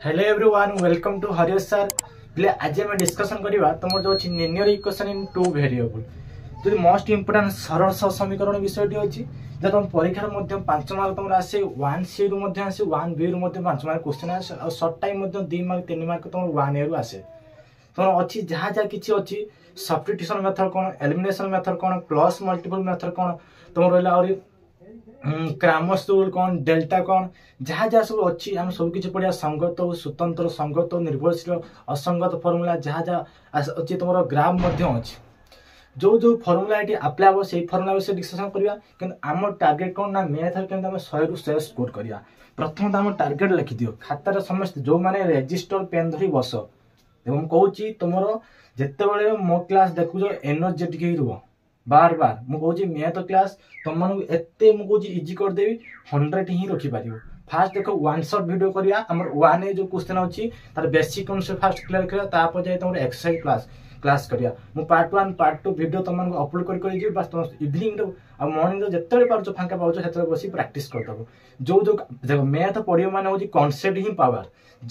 Hello everyone, welcome to Harish sir. प्ले आज आम डिस्कसन करवा तुम जो अच्छी linear equation in two variable जो मोस्ट इंपोर्टेंट सरल समीकरण विषयटी अच्छी जब तुम परीक्षार 5 मार्क तुम आसे 1C रु आसे 1B रु 5 मार्क क्वेश्चन आसे और सर्ट टाइम 2 मार्क 3 मार्क तुम 1A रु आसे तुम अच्छी जहाँ जहाँ किसी अच्छी सब्स्टिट्यूशन मेथड कौन, एलिमिनेशन मेथड कौन, प्लस मल्टीपल मेथड कौन, तुम रहा क्रामर्स रूल कौन, डेल्टा कौन, जहाँ जहाँ सब अच्छी आम सब किसी पढ़िया संगत स्वतंत्र संगत निर्भरशील असंगत फर्मूला जहाँ जहाँ अच्छी तुम ग्राफ अच्छी जो जो फर्मूला ये आप्लाय हम से फर्मूला विषय डिस्कसन करवा कि आम टार्गेट कौन ना मैथ के 100 रु 100 स्कोर करवा। प्रथम तो आम टार्गेट लिखिदियो खातार समस्त जो मैंने रेजिस्टर पेन धरी बस एवं कहूँ तुम जिते मो क्लास देखुच एनर्जेटिक रुह बार बार मुझे मैथ क्लास तुम एत मुझे इजी करदेवी 100 ही रखिपार। फास्ट देख वन शॉट वीडियो करिया हमर 1A जो क्वेश्चन अच्छी तार बेसिक कॉन्सेप्ट फास्ट क्लियर करिया तापर जाय तुम एक्सरसाइज क्लास करिया। मु पार्ट 1 पार्ट 2 वीडियो तुमको अपलोड कर जी बस तुम इवनिंग आ मॉर्निंग जिते पार्छ फांका पाउछ सेते बसी प्रैक्टिस करदबो। जो जो देखो मैथ पढ़ियो माने होची कांसेप्ट ही power,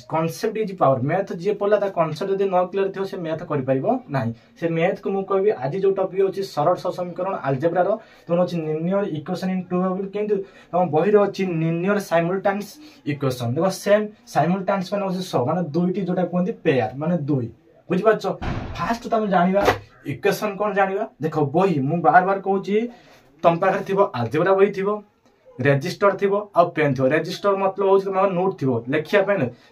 concept is power. Math जे पढ़ला ता कांसेप्ट जदी न क्लियर थियो से मैथ करि परिबो नाही। से मैथ को मु कहबी आज जो टॉपिक होची सरल समीकरण अलजेब्रा रो तुम होची linear equation in two variable किंतु तुम बही रो होची लिनियर साइमल्टेनियस इक्वेशन। देखो सेम साइमल्टेनियस माने होची सो माने दुईटी जोटा कहंती पेयर माने दुई बुझि पाछो। फास्ट तुम जानिबा इक्वेशन कोन जानिबा देखो बही मु बार बार कहूची तुम पाखे थिबो अलजेब्रा बही थिबो, रेजिस्टर थी आ पेन थी। रेजिस्टर मतलब हूँ तुम नोट थी लिखा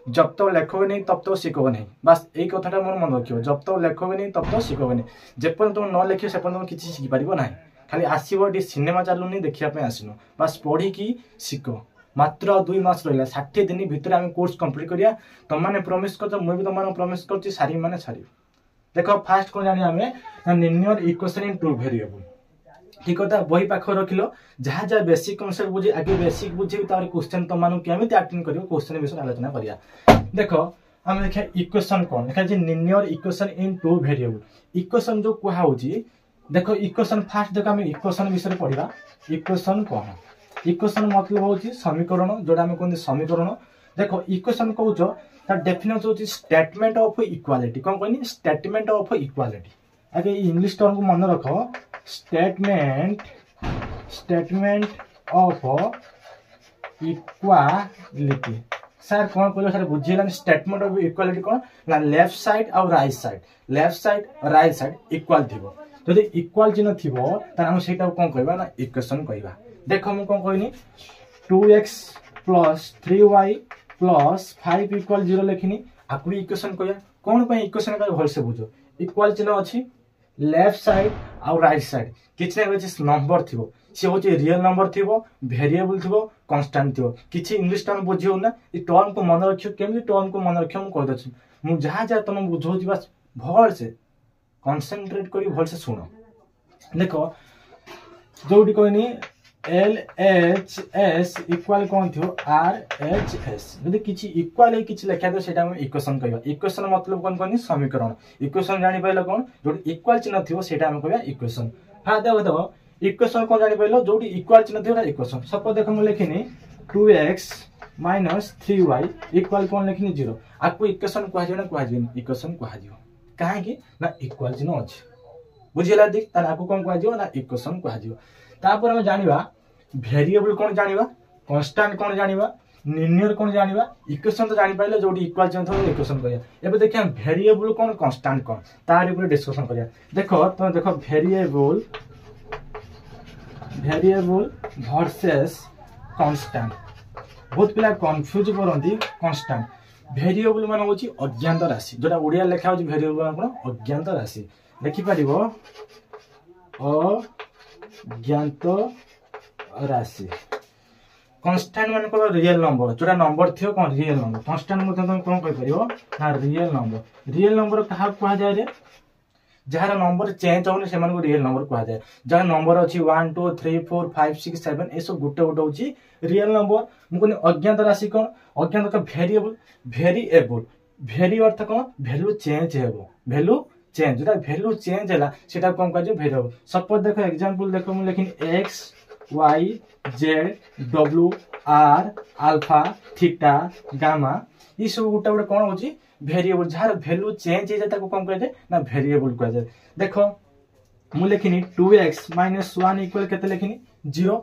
जब तक लेखबे नहीं तब तक शिखब नहीं। बस यही कथाटा मोर मन रख जब तक लेखबे नहीं तब तक शिखब नहीं। जेपर्यंत तुम न लिख से तुम किसी शिखिपार ना खाली आसो सिनेमा चलुनी देखापी आसनु बस पढ़ी शिख। मात्र 2 मास रहा 60 दिन भितर आम कोर्स कंप्लीट करिया। तुमने प्रॉमिस कर मुझे तुम प्रॉमिस कर सारी माने सारी। देखो फास्ट कौन जानी आम linear equation in two variable ठीक है बही पाख रखिल जहाँ जहाँ बेसिक कनसेप्ट बुझे आगे बेसिक बुझे क्वेश्चन तुम केमी आटेंड कर क्वेश्चन विषय आलोचना करिया। देखो आम देखा इक्वेशन कौन देखा linear equation in two variable equation जो कहुची देखो इक्वेशन फास्ट देखो आम इक्वेशन विषय पढ़ा। इक्वेशन कौन इक्वेशन मतलब हूँ समीकरण जोटा आम कहते समीकरण। देखो इक्वेशन कौच तार डेफिनेशन हूँ स्टेटमेंट ऑफ इक्वालिटी। कौन कहनी स्टेटमेंट ऑफ इक्वालिटी आगे इंग्लिश टर्म को मन रख स्टेटमेंट ऑफ इक्वालिटी। सर कौन कहल सर बुझीला स्टेटमेंट ऑफ इक्वालिटी कौन ना लेफ्ट साइड और right side right side equal थी जदि इक्वाल चिन्ह थी तार से कौन कहवा ना इक्वेशन कहवा। देख मु कौन कहनी 2x plus 3y plus 5 equal 0 लिखनी आपको इक्वेशन कहवा। कौन पर इक्वेशन का भलसे बुझ इक्वाल चिन्ह अच्छी लेफ्ट साइड और राइट साइड किसी नंबर थी सी हूँ रियल नंबर थी वेरिएबल थी कांस्टेंट थी किसी इंग्लिश टर्म बुझे ना टर्म को मन रख केमी टर्म को मन रख मुझे मुझे जहाँ जहाँ तुम बुझे बस भल से कनसेंट्रेट कर भल से शुण। देखो जो कहनी LHS इक्वाल कौन थी RHS जब किसी इक्वाल किसी लिखा तो इक्वेशन कहवा। इक्वेशन मतलब कौन कहनी समीकरण। इक्वेशन जानी पाइल कौन जो इक्वाल चिन्ह थी से कहवा इक्वेशन। हाँ देखो इक्वेशन कौन जानी पाइल जो इक्वाल चिन्ह थी इक्वेशन। सपोज देख मुझे लिखनी 2x माइनस 3y इक्वाल कौन लिखनी 0 आपको इक्वेशन कहना इक्वेशन कह कहीं ना इक्वाल चिन्ह अच्छे बुझेगा दिख तार आपको कौन कह ना इक्वेशन कह। जानिबा वेरिएबल कौन जानिबा कांस्टेंट कौन जानिबा लिनियर कौन जानिबा इक्वेशन तो जानि पाइले जोटी इक्वल चिन्ह थो इक्वेशन करिया। एबे देखिया वेरिएबल कौन कांस्टेंट कौन तार ऊपर डिस्कशन करिया। देखो तुम देखो वेरिएबल वर्सेस कांस्टेंट बहुत पिला कंफ्यूज करंती। कांस्टेंट वेरिएबल मान होची अज्ञात राशि जोटा ओडिया लिखा होची वेरिएबल मान अज्ञात राशि लिखि परिबो अज्ञात राशि। कांस्टेंट मान को रियल नंबर जोटा नंबर थियो कौन रियल नंबर। कांस्टेंट मतलब तुम कौन कहि परिबो ना रियल नंबर कहा कहा जाय रे जहार नंबर चेंज होने से को रियल नंबर कहा जाए। जहां नंबर अच्छी 1 2 3 4 5 6 7 ये सब गोटे गोटे होची रियल नंबर। मुझे अज्ञात राशि कौन अज्ञात का वेरिएबल वेरी अर्थ कौन वैल्यू चेंज हेबो वैल्यू चेंज जोटा वैल्यू चेंज है सेटा कौन कह वेरिएबल। सपोज देखो एग्जांपल देखो मुझे लिखनी x y z w r alpha theta gamma ये सब गोटे गोटे कौन हो भेरिएबल जार भैल्यू चेंज हो जाए कौन कह ना भेरिएबल कह देख मु लिखिनी 2x माइनस 1 इक्वल के लिखिनी 0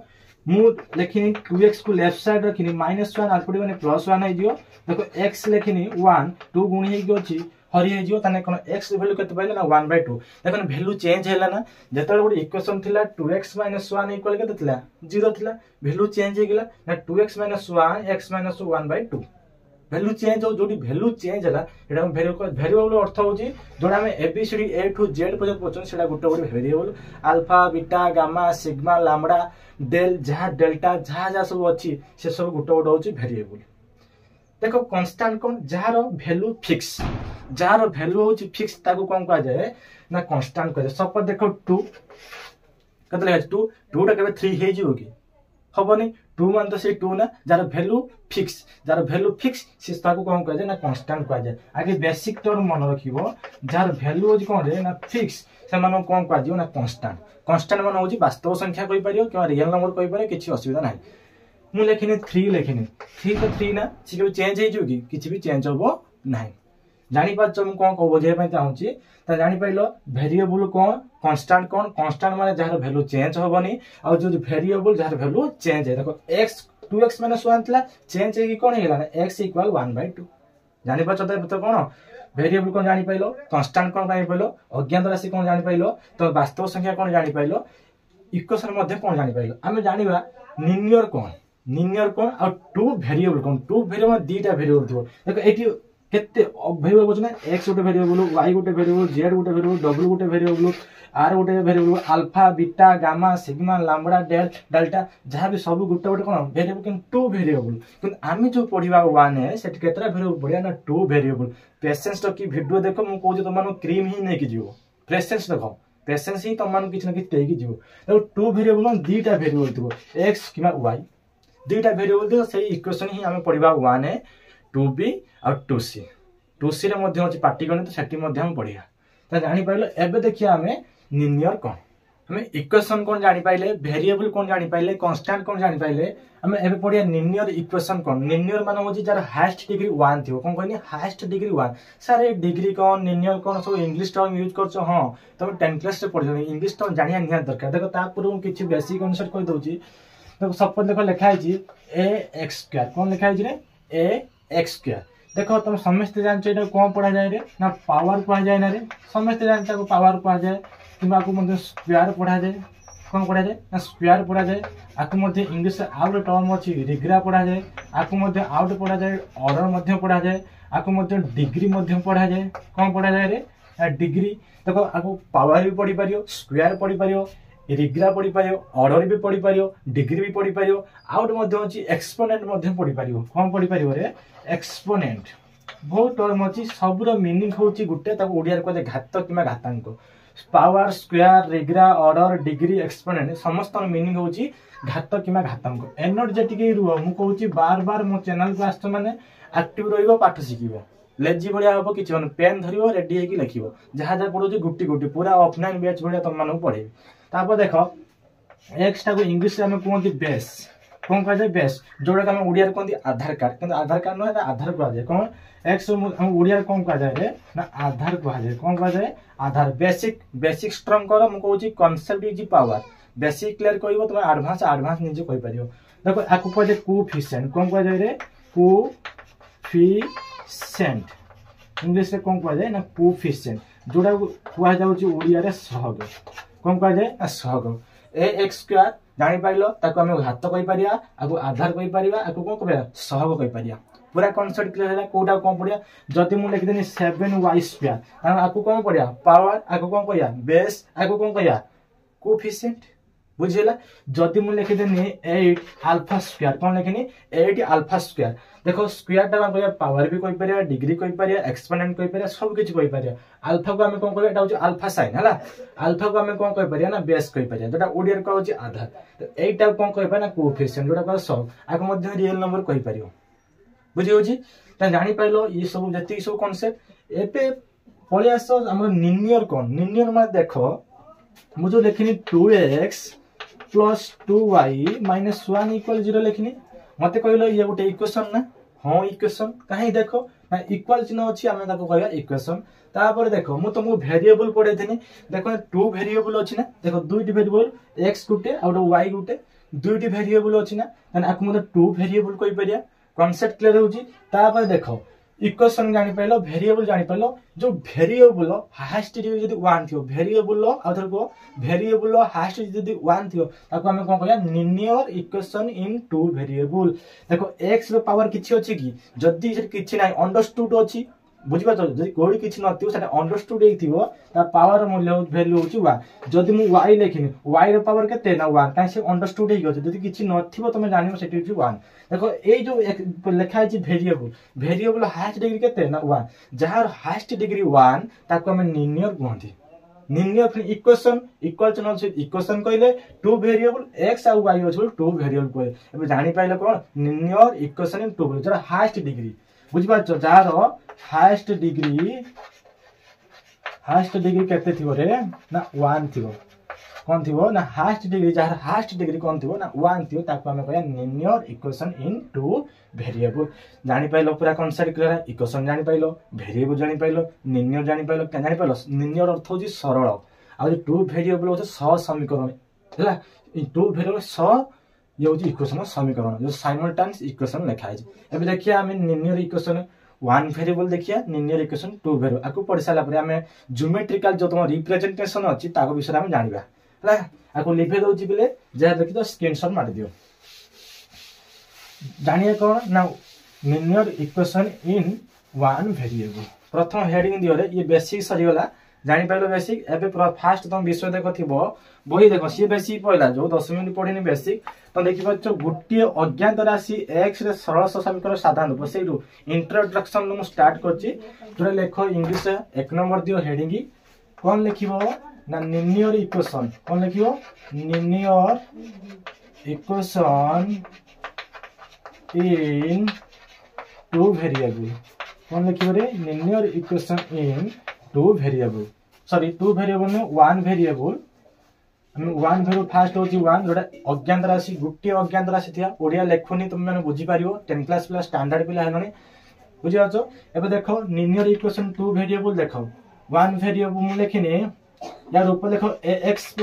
मु लिखिनी 2x को लेफ्ट साइड रखिनी -1 आउटपुट माने +1 है जियो देखो x लिखिनी 1 2 गुणी हेगी अछि हरि हे जियो तने कोन x वैल्यू केते पाइले ना 1/2 देखो वैल्यू चेंज हैला ना जेतले गोटे इक्वेशन थिला 2x - 1 इक्वल केते थिला 0 थिला वैल्यू चेंज हे गेला ना 2x - 1 x - 1/2 वैल्यू चेंज हो जोडी वैल्यू चेंज हैला एटा वेरिएबल अर्थ होची जोडा हम एबीसीडी ए टू जेड पर्यंत पहुंचन सेटा गोटे गोटे variable alpha beta gamma sigma lambda del जहा डेल्टा जहा जहा सब अछि से सब गोटे गोटे होची वेरिएबल देखो कांस्टेंट कोन जार वैल्यू फिक्स जार वैल्यू होची फिक्स ताको कोन कहा जाय ना कांस्टेंट कह जाय सपोज देखो 2 कतले है 2 टा केबे 3 हे जियो की हबनी 2 मान तो से 2 ना जार वैल्यू फिक्स से ताको कोन कह जाय ना कांस्टेंट कह जाय आगे बेसिक टर्म मन रखिबो जार वैल्यू होची कोन रे ना फिक्स से मानो कोन कह जियो ना कांस्टेंट मान होची वास्तव संख्या कहि परियो कि रियल नंबर कहि परियो किछि असुविधा नाही मु लिखिनी 3 लिखिनी 3 तो 3 ना से चेंज हे जो कि किछि भी चेंज होबो नाही जानि पाछ हम कोन को बुझे पय चाहूची त जानि पाइलो वेरिएबल कोन कांस्टेंट माने जहार वैल्यू चेंज होबनी आ जो वेरिएबल जहार वैल्यू चेंज है देखो x 2x - 1 थिला चेंज हे कि कोन हेला ना x = 1/2 जानि पाछ त कोन वेरिएबल कोन जानि पाइलो कांस्टेंट कोन जानि पाइलो अज्ञात राशि कोन जानि पाइलो तो वास्तव संख्या कोन जानि पाइलो इक्वेशन मध्ये कोन जानि पाइलो हम जानिबा लिनियर कोन आ टू वेरिएबल दीटा वेरिएबल थो देखो एटी केते वेरिएबल बोछ ना x गोटे वेरिएबल y गोटे वेरिएबल z गोटे वेरिएबल w गोटे वेरिएबल r गोटे variable alpha beta gamma sigma lambda delta जहां भी सब गोटे गोटे कोन वेरिएबल किन टू वेरिएबल किन आमी जो पढिबा 1 है सेट केतरा वेरिएबल पढिया ना टू वेरिएबल पेशेंस तो की वीडियो देखो मु कहू जे त मानो क्रीम ही नै कि जीवो पेशेंस देखो पेशेंस ही त मानो किछ ना किछ तेकी जीवो देखो टू वेरिएबल दीटा वेरिएबल थो x किमा y दीटा वेरिएबल दे सही इक्वेशन ही हमें पढिबा 1 है 2b और 2c रे मध्ये अछि पाटीगणित सेठी मध्ये हम पढिया त जानि पाइलो एबे देखिया हमें लिनियर कोन हमें इक्वेशन कोन जानि पाइले वेरिएबल कोन जानि पाइले कांस्टेंट कोन जानि पाइले हमें एबे पढिया लिनियर इक्वेशन कोन लिनियर माने होछि जार हाईएस्ट डिग्री 1 थियो कोन कहनी हाईएस्ट डिग्री 1 सर ए डिग्री कोन लिनियर कोन सब इंग्लिश टर्म यूज करछो हां तब 10 क्लास रे पढियो इंग्लिश टर्म जानिया निया दरकार देखो ता पूर्व किछि बेसिक कॉन्सेप्ट कहि दोछि देखो सपोज देखो लिखा है ax² कौन लिखा है ax² देखो तुम समस्त जानछो एटा कोन पढ़ा जाय रे ना पावर पढ़ा जाय ना रे समस्त जानछो को पावर पढ़ा जाय किबा को मध्ये स्क्वायर पढ़ा जाय कोन पढ़ा जाय ना स्क्वायर पढ़ा जाय आकु मध्ये इंग्लिश आउट टर्म अछि रिग्रा पढ़ा जाय आकु मध्ये आउट पढ़ा जाय ऑर्डर मध्ये पढ़ा जाय आकु मध्ये डिग्री मध्ये पढ़ा जाय कोन पढ़ा जाय रे डिग्री देखो आकु पावर भी पढ़ी परियो स्क्वायर पढ़ी परियो रिग्रा पढ़ी पारियो ऑर्डर भी पढ़ी पारियो डिग्री भी पढ़ी पारियो आउट मध्ये अछि एक्सपोनेंट मध्ये पढ़ी पारियो कोन पढ़ी पारियो रे एक्सपोनेंट बहुत टर्म अछि सबरो मीनिंग होछि गुटे ताको ओडिया को घात किमा घातांक पावर स्क्वायर रिग्रा ऑर्डर डिग्री एक्सपोनेंट समस्त मीनिंग होछि घात किमा घातांक एनर्जेटिक रुह मु कहूछि बार बार मो चैनल को आस्तो माने एक्टिव रहिबो पाठ सिखिबो लेजी भलिया हबो किछ मन पेन धरिबो रेडी हेकी लिखिबो जहा जा पढोछि गुट्टी गुट्टी पूरा ऑफलाइन बैच भलिया तुम मानू पढे तापर देखो एक्स टा को इंग्लिश रे हम कोनती बेस कोन कह जाय बेस जोडा हम ओडिया रे कोनती आधार कार्ड किंतु आधार कार्ड न आधार कह जाय कोन एक्स हम ओडिया रे कोन कह जाय रे ना आधार कह जाय कोन कह जाय आधार बेसिक स्ट्रांग करो हम कहूची concept is power basic clear करिवो तुम एडवांस निजे कहि परियो देखो आकु कह जाय कोफिशिएंट कोन कह जाय रे कोफिशिएंट इंग्लिश रे कोन कह जाय ना कोफिशिएंट जोडा कह जाउची ओडिया रे सहग कोन कह जाय सहग ax² जानि पाइलो ताको हम घात कहि परिया आकु आधार कहि परिया आकु कोन कहबा सहग कहि परिया पूरा कांसेप्ट क्लियर हैला कोडा कोन पडिया जति मु लिखि देनी 7y² आकु कोन पडिया पावर आकु कोन कहया बेस आकु कोन कहया कोफिशिएंट बुझिला जति मु लिखि देनी 8 α² कोन लिखिनी 8 α² देखो स्क्वायर टा हम कहया पावर भी कहि परिया डिग्री कहि परिया एक्सपोनेंट कहि परिया सब किछ कहि परिया अल्फा को हम कोन कहया एटा होची अल्फा साइन हला अल्फा को हम कोन कहि परिया ना बेस कहि परिया जेटा ओडिया को होची आधार तो एटा कोन कहि परिया ना कोफिशिएंट जोटा को सब आको मध्ये रियल नंबर कहि परियो बुझि होची त जानि पाइलो ई सब जति सब कांसेप्ट एपे पळियास हमर लिनियर माने देखो मु जो लिखिनी 2x + 2y - 1 = 0 लिखिनी मते कहलो ये गोटे इक्वेशन ना हाँ इक्वेशन कहीं देखो ना इक्वल चिन्ह अच्छी आम कहवा इक्वेशन तापर देख मु तुमको वेरिएबल पढ़े देखो 2 वेरिएबल अच्छी ना देख दुईटी वेरिएबल एक्स गुटे आ वाई गुटे दुईटी वेरिएबल अच्छी ना आपको 2 वेरिएबल कही परिया कॉन्सेप्ट क्लियर होची देख इक्वेशन जानि पाइलो वेरिएबल जानि पाइलो जो वेरिएबल हाईएस्ट डिग्री जदी 1 थियो वेरिएबल आउथर को वेरिएबल हाईएस्ट जदी 1 थियो ताको हम कोन कहया लिनियर इक्वेशन इन 2 वेरिएबल देखो x रो पावर किछि अछि कि जदी से किछि नै अंडरस्टूड अछि बुझिबा तो जदी कोडी किछि नथियो सेटा अंडरस्टूड हेथियो ता पावर मूल्य वैल्यू होछि 1 जदी मु y लेखिनी y रो पावर केते ना 1 काहे से अंडरस्टूड हेगो जदी किछि नथियो तमे जानिबो सेटी होछि 1 देखो ए जो लिखा है वेरिएबल वेरिएबल हाईएस्ट डिग्री केते ना 1 जहार हाईएस्ट डिग्री 1 ताको हम लिनियर कहंती लिनियर फिर इक्वेशन इक्वल चिन्ह अछि इक्वेशन कहले 2 वेरिएबल x आ y अछि 2 वेरिएबल कहले एबे जानि पाइले कोन लिनियर इक्वेशन इन 2 जरा हाईएस्ट डिग्री बुझबा जहार हाईएस्ट डिग्री केते थिबो रे ना 1 थिबो कोन थिबो ना हाईएस्ट डिग्री जहार हाईएस्ट डिग्री कोन थिबो ना 1 थिबो ताको हम कहया लिनियर इक्वेशन इन 2 वेरिएबल जानि पाइलो पूरा कॉन्सेप्ट क्लियर इक्वेशन जानि पाइलो वेरिएबल जानि पाइलो लिनियर जानि पाइलो जानि पाइलो लिनियर अर्थ होची सरल आ 2 वेरिएबल होची सह समीकरण हैला 2 वेरिएबल सह ये होची इक्वेशन समीकरण जो साइमल्टेनियस इक्वेशन लिखा है एबे देखिया हम लिनियर इक्वेशन 1 वेरिएबल देखिया लिनियर इक्वेशन 2 वेरिएबल आको पढ़ि साला परे हम ज्योमेट्रिकल जो तुम रिप्रेजेंटेशन अछि ताको विषय हम जानिबा हैला आको लिखे दउची बिले जे देखि तो स्क्रीनशॉट मार दियो जानिए कोन ना लिनियर इक्वेशन इन 1 वेरिएबल प्रथम हेडिंग दियो रे ये बेसिक सरी वाला जानि पाइलो बेसिक एबे फास्ट तुम विषय देखो थिबो बही देखो सी बेसिक पहला जो 10 मिनिट पढ़िनी बेसिक तो देखि पाछो गुटिए अज्ञात राशि x रे सरल समीकरण साधारण रूप से इंट्रोडक्शन नु स्टार्ट करछि जोरे लेखो इंग्लिश 1 नंबर दियो हेडिंग कोन लिखिबो ना लिनियर इक्वेशन कोन लिखिबो लिनियर इक्वेशन इन 2 वेरिएबल कोन लिखिबो रे linear equation in 2 variable sorry 2 variable ने 1 वेरिएबल हम 1 वेरिएबल फास्ट होची 1 जोटा अज्ञात राशि गुटी अज्ञात राशि थिया ओडिया लेखोनी तुम माने बुझी पारियो 10 क्लास प्लस स्टैंडर्ड पिला हेलोनी बुझी आछो एबे देखो लिनियर इक्वेशन 2 वेरिएबल देखो 1 वेरिएबल मु लेखिनी यार ऊपर देखो ax +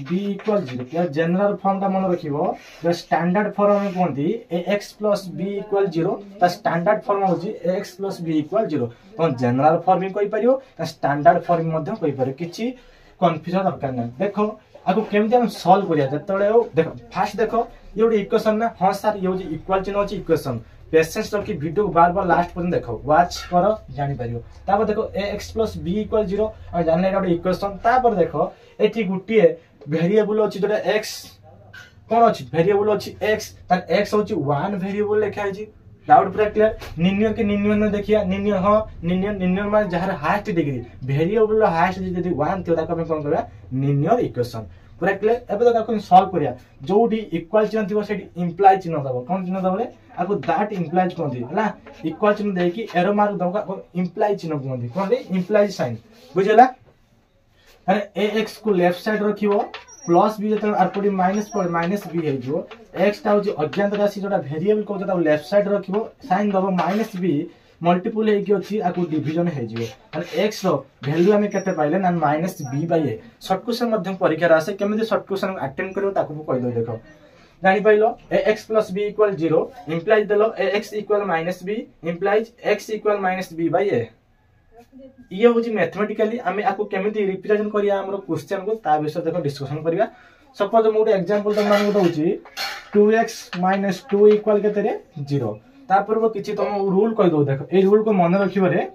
b = 0 या जनरल फॉर्म ता मन रखिबो जो स्टैंडर्ड फॉर्म में कोनती ax + b = 0 ता स्टैंडर्ड फॉर्म होची ax + b = 0 तो जनरल फॉर्म भी कहि परियो ता स्टैंडर्ड फॉर्म मध्ये कहि परियो किछि कंफ्यूजन दरकार नै देखो आको केमति हम सॉल्व करिया जतले देखो फास्ट देखो ये ओडी इक्वेशन ना हां सर ये होची इक्वल चिन्ह होची इक्वेशन पेशेंस रखी वीडियो को बार बार लास्ट पर्यंत देखो वॉच करो जानि परियो तापर देखो ax + b = 0 आ जानले एटा इक्वेशन तापर देखो एठी गुटिए वेरिएबल अछि जोटा x कोन अछि वेरिएबल अछि x त x होछि 1 वेरिएबल लिखा है जी डाउट पूरा क्लियर लिनियर के लिनियर ने देखिया लिनियर हां लिनियर माने जहार हाईएस्ट डिग्री वेरिएबल हाईएस्ट जदी 1 थियो ताको हम कोन करबा लिनियर इक्वेशन पूरा क्लियर एबे तो काको सॉल्व करिया जोडी इक्वल चिन्ह थिबो सेडी इंप्लाय चिन्ह दबो कोन चिन्ह दबो रे आको दैट इंप्लाइज कोंदी हला इक्वल चिन्ह दे कि एरो मार्क दबो को इंप्लाय चिन्ह कोंदी कोन रे इंप्लाय साइन बुझला अरे ax को लेफ्ट साइड रखिबो प्लस b जत आरपडी माइनस पर माइनस b हे जो x ता हो अज्ञात राशि जोटा वेरिएबल को जत लेफ्ट साइड रखिबो साइन दबो -b मल्टीपल हे कि अछि आको डिवीजन हे जिवो और x रो वैल्यू हमें केते पाइले ना -b/a शॉर्ट क्वेश्चन मध्यम परीक्षा रासे केमिति शॉर्ट क्वेश्चन अटेंड करियो ताको कहि दो देखो जानि पाइलो ax + b = 0 इंप्लाइज देलो ax = -b implies x = -b/a ये होची मैथमेटिकली हमें आको केमिति रिप्रेजेंट करिया हमरो क्वेश्चन को ता विषय देखो डिस्कशन करिया सपोज मोटे एग्जांपल त मान को होची 2x - 2 = केते रे 0 तापर वो किछि तुम रूल कहि दो देखो ए रूल को मन रखिबो रे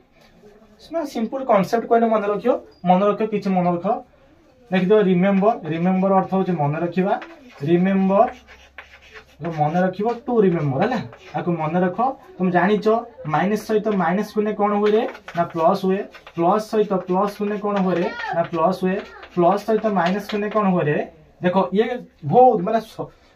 सिंपल कांसेप्ट कोइ मन रखियो किछि मन रखो देख दो रिमेंबर अर्थ होची मन रखिबा रिमेंबर मन रखिबो टू रिमेंबर हला आको मन रखो तुम जानि छ माइनस सहित माइनस कुने कोन होय रे ना प्लस हुए प्लस सहित प्लस कुने कोन होय रे ना प्लस हुए प्लस सहित माइनस कुने कोन होय रे देखो ये बहुत माने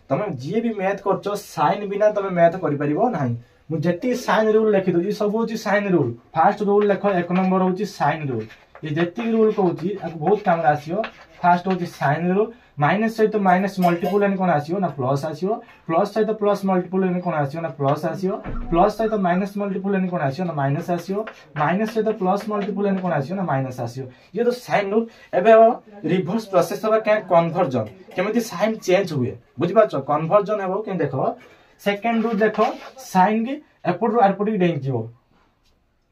तमे जे भी मैथ करछो साइन बिना तमे मैथ करि परिबो नाही मु जति साइन रूल लिखि दो ई सब होची साइन रूल फर्स्ट रूल लिखो एक नंबर होची साइन रूल ये जति रूल कहूची आको बहुत काम आसियो फर्स्ट होची साइन रूल माइनस सहित माइनस मल्टीपल एने कोन आसीओ ना प्लस आसीओ प्लस सहित प्लस मल्टीपल एने कोन आसीओ ना प्लस आसीओ प्लस सहित माइनस मल्टीपल एने कोन आसीओ ना माइनस आसीओ माइनस सहित प्लस मल्टीपल एने कोन आसीओ ना माइनस आसीओ ये तो साइन रूल एबे रिवर्स प्रोसेस होबा के कन्वर्जन केमिति साइन चेंज हुए बुझि पाछो कन्वर्जन हेबो के देखो सेकंड रूल देखो साइन के एपट आरपट डेंग जीवो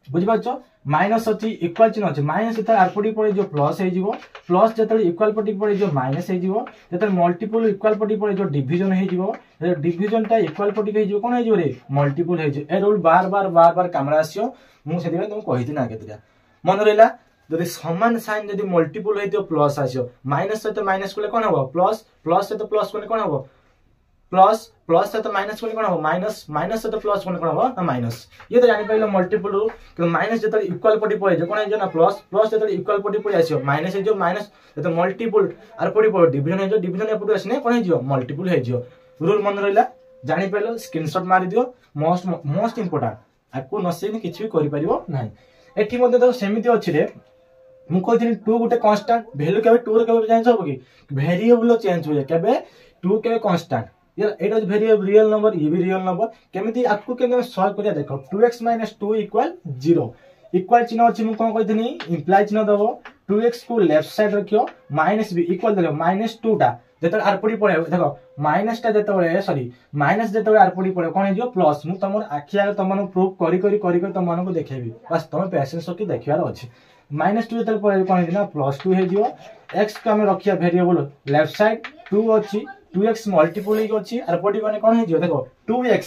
बुझि पाछो माइनस अछि इक्वल चिन्ह अछि माइनस जते आरपटी पड़े जो प्लस हे जीवो प्लस जते इक्वल पटी पड़े जो माइनस हे जीवो जते मल्टीपल इक्वल पटी पड़े जो डिवीजन हे जीवो डिवीजन टा इक्वल पटी हे जीवो कोन हे जीवो रे मल्टीपल हे जीवो ए रूल बार बार कामरा आसियो मु सेदिबे तुम कहि दिना केतरा मन रहला जदि समान साइन जदि मल्टीपल हेतियो प्लस आसियो माइनस सहित माइनस कोले कोन हबो प्लस प्लस सहित प्लस कोले कोन हबो प्लस प्लस सहित माइनस कोले कोन हबो माइनस माइनस सहित प्लस कोले कोन हबो ना माइनस ये तो जानि पाइलो मल्टीपल रूल कि माइनस जते इक्वल पटी पड़े जो कोन हे जो ना प्लस प्लस जते इक्वल पटी पड़े आसियो माइनस हे जो माइनस जते मल्टीपल आर पटी पड़े डिवीजन हे जो डिवीजन एपटू आसने कोन हे जो मल्टीपल हे जो रूल मन रहला जानि पाइलो स्क्रीनशॉट मारि दियो मोस्ट इंपोर्टेंट आकु नसेनी किछि भी करि परिबो नाही एठी मध्ये तो सेमिति अछि रे मु कहथिनी 2 गुटे कांस्टेंट वैल्यू केबे 2 रे केबे चेंज होबो कि वेरिएबल चेंज होय केबे 2 केबे कांस्टेंट ये एटा वेरिएबल रियल नंबर ये भी रियल नंबर केमिति आकु केमे सॉल्व करिया देखो 2x - 2 = 0 इक्वल चिन्ह अछि मु कोन कहथिनी इंप्लाय चिन्ह दबो 2x को लेफ्ट साइड रखियो माइनस b इक्वल देलो -2 टा जेते आरपडी पड़े देखो माइनस टा जेते बळे सॉरी माइनस जेते आरपडी पड़े कोन हे जो प्लस मु तमर आखिया तमन प्रूफ करी तमन को देखेबी बस तम पेशेंस की देखियार अछि -2 जेते पड़े कोन हे ना +2 हे जियो x को हम रखिया वेरिएबल लेफ्ट साइड 2 अछि 2x मल्टीपल ही अछि आरपडी माने कोन हे जियो देखो 2x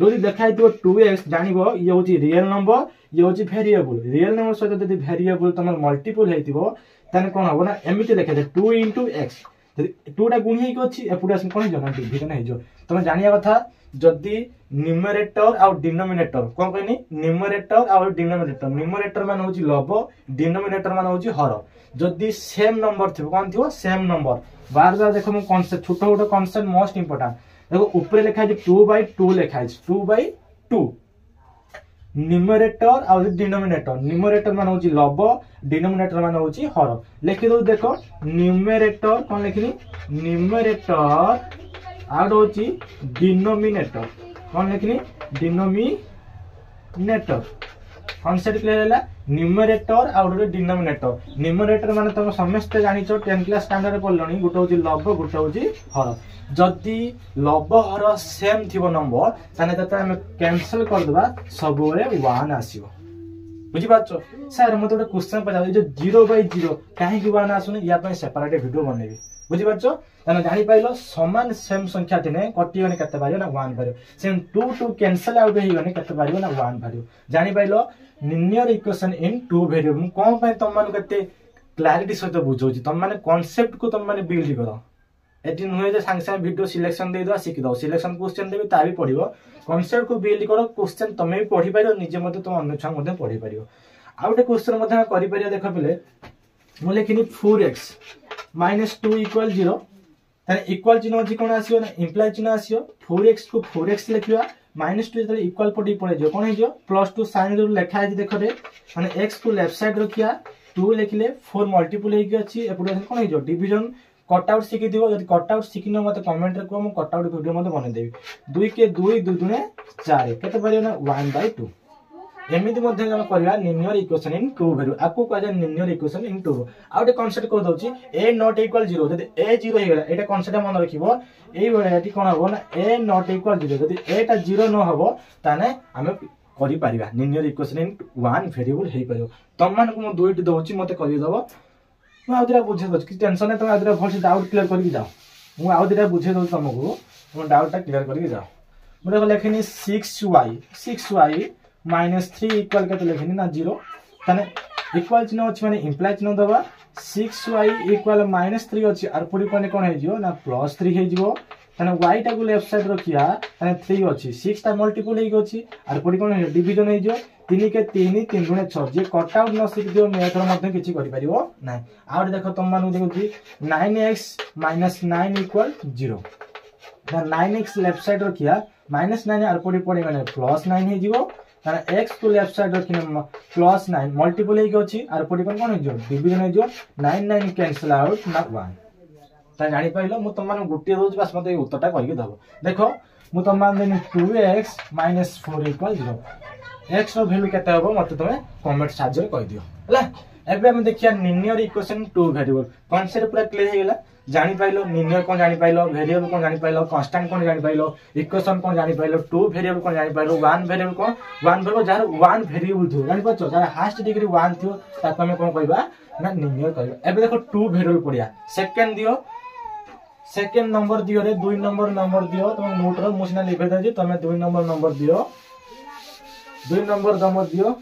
जोदी देखाइ दियो 2x जानिबो ये होची रियल नंबर ये होची वेरिएबल रियल नंबर सहित जदी वेरिएबल तमर मल्टीपल हेतिबो तने कोन हबो ना एमिति लेखे दे 2 * x 2 टा गुण हेक अछि एपुडा कोन जना डिवीजन हे जो तमे जानिया कथा जदी न्यूमरेटर और डिनोमिनेटर कोन कहनी न्यूमरेटर और न्यूमरेटर मान होची लव डिनोमिनेटर मान होची हर जदी सेम नंबर थिबो कोन थिबो सेम नंबर बार बार देखो मु कांसेप्ट छोटो कांसेप्ट मोस्ट इंपोर्टेंट देखो ऊपर लिखा है 2/2 लिखा है 2/2 न्यूमरेटर और डिनोमिनेटर न्यूमरेटर मान होची लव डिनोमिनेटर मान होची हर लिखि दो देखो न्यूमरेटर कोन लिखनी न्यूमरेटर आउट होची डिनोमिनेटर कोन लिखनी डिनोमिनेटर कॉन्सेप्ट क्लियर हैला न्यूमरेटर और डिनोमिनेटर माने तुम समस्त जानिचो 10 क्लास स्टैंडर्ड पढलनी गुटे होची लव गुटे होची हर जदी लव हर सेम थिबो नंबर ताने तते हम कैंसिल कर देबा सबोरे 1 आसीबो बुझि पाछो सर मते ଗୋଟେ क्वेश्चन पचाउ जे 0/0 काहे कि 1 आसुने या पे सेपरेट वीडियो बनेबी बुझि पाछो ताने जानि पाइलो समान सेम संख्या थिने कटि गने कते बारियो ना 1 बारियो सेम 2 कैंसिल आउट हे गने कते बारियो ना 1 बारियो जानि पाइलो लिनियर इक्वेशन इन 2 वेरिएबल कोन पे तुम मान कते क्लैरिटी सहित बुझौची तुम माने कांसेप्ट को तुम माने बिल्ड करो एटी नुहे जे सांग सांग वीडियो सिलेक्शन दे दो सिख दो सिलेक्शन क्वेश्चन देबी ता भी पढिबो कांसेप्ट को बिल्ड करो क्वेश्चन तमे भी पढि पारियो निजे मते तुम अन्य छा मते पढि पारियो आउटे क्वेश्चन मते करि पारियो देखो पले मु लेखिनी 4x - 2 = 0 ताने इक्वल चिन्ह अछि कोन आसीयो ना इंप्लाय चिन्ह आसीयो 4x को 4x लिखिबा -2 जते इक्वल पटी पड़े जो कोन हे जो +2 साइन रूल लिखा है देखो रे माने x को लेफ्ट साइड रखिया 2 लिखले 4 मल्टीपल हे कि अछि एपुडा कोन हे जो डिवीजन कट आउट सिखि दिबो जदि कट आउट सिखिनो मते कमेंट रे को म कट आउट वीडियो मते बने देबी 2 के 2 2 दुने 4 केते परियो ना 1/2 एमिति मध्ये हम करबा लिनियर इक्वेशन इन 2 वेरिएबल आपको कह जाय लिनियर इक्वेशन इन 2 आउटे कांसेप्ट को दउची a = 0 जदि a 0 हे गेला एटा कांसेप्ट मन रखिबो एई बेले एटी कोन हबो ना a = 0 जदि a टा 0 न हबो ताने हमें करि पारिबा लिनियर इक्वेशन इन 1 वेरिएबल हे परियो तम मान को म दुइटी दउची मते करि दबो मु आउदिरा बुझे दउची कि टेंशन नै त आउदिरा भलसे डाउट क्लियर करि जाओ मु आउदिरा बुझे दउ तमको मु डाउट टा क्लियर करि जाओ मु देखो लेखनी 6y -3 इक्वल के लेखनी ना 0 तने इक्वल चिन्ह अछि माने इंप्लाय चिन्ह दबा 6y = -3 अछि आर पुडी कोने कोन हे जियो ना +3 हे जियो तने y टा को लेफ्ट साइड रखिया तने 3 अछि 6 टा मल्टीपल हे अछि आर पुडी कोन हे डिवीजन हे जियो 3 के 3 3 गुणे 6 जे कट आउट न सिक दियो मेथड मध्ये किछि करि परिबो नै आउट देखो तुम मानु देखुची 9x - 9 = 0 ता 9x लेफ्ट साइड रखिया -9 आर पुडी पडे माने +9 हे जियो ताने x को लेफ्ट साइड रखिने +9 मल्टीपल हे अछि आर पुडी कोन हे जियो डिवीजन हे जियो 9 9 कैंसिल आउट ना 1 ता जानि पाइलो मु तुम माने गुटे दोज बस मते उत्तरटा करके दबो देखो मु तुम माने देनी 2x - 4 = 0 x रो वैल्यू केते हबो मते तुमे कमेंट साहाଯ୍य कहि दियो हला एबे हम देखिया linear equation two variable concept पूरा क्लियर हे गेला जानि पाइलो लिनियर कोन जानि पाइलो वेरिएबल कोन जानि पाइलो कांस्टेंट कोन जानि पाइलो इक्वेशन कोन जानि पाइलो टू वेरिएबल कोन जानि pilo one variable jar one variable थियो जानि पाछो जार हाईएस्ट डिग्री 1 थियो ता तमे कोन कहबा ना लिनियर कहबा एबे देखो टू वेरिएबल पडिया सेकंड दियो सेकंड नंबर दियो रे 2 नंबर दियो तुम नोट रो मुसना लिखे दे तमे 2 नंबर दियो 2 नंबर दियो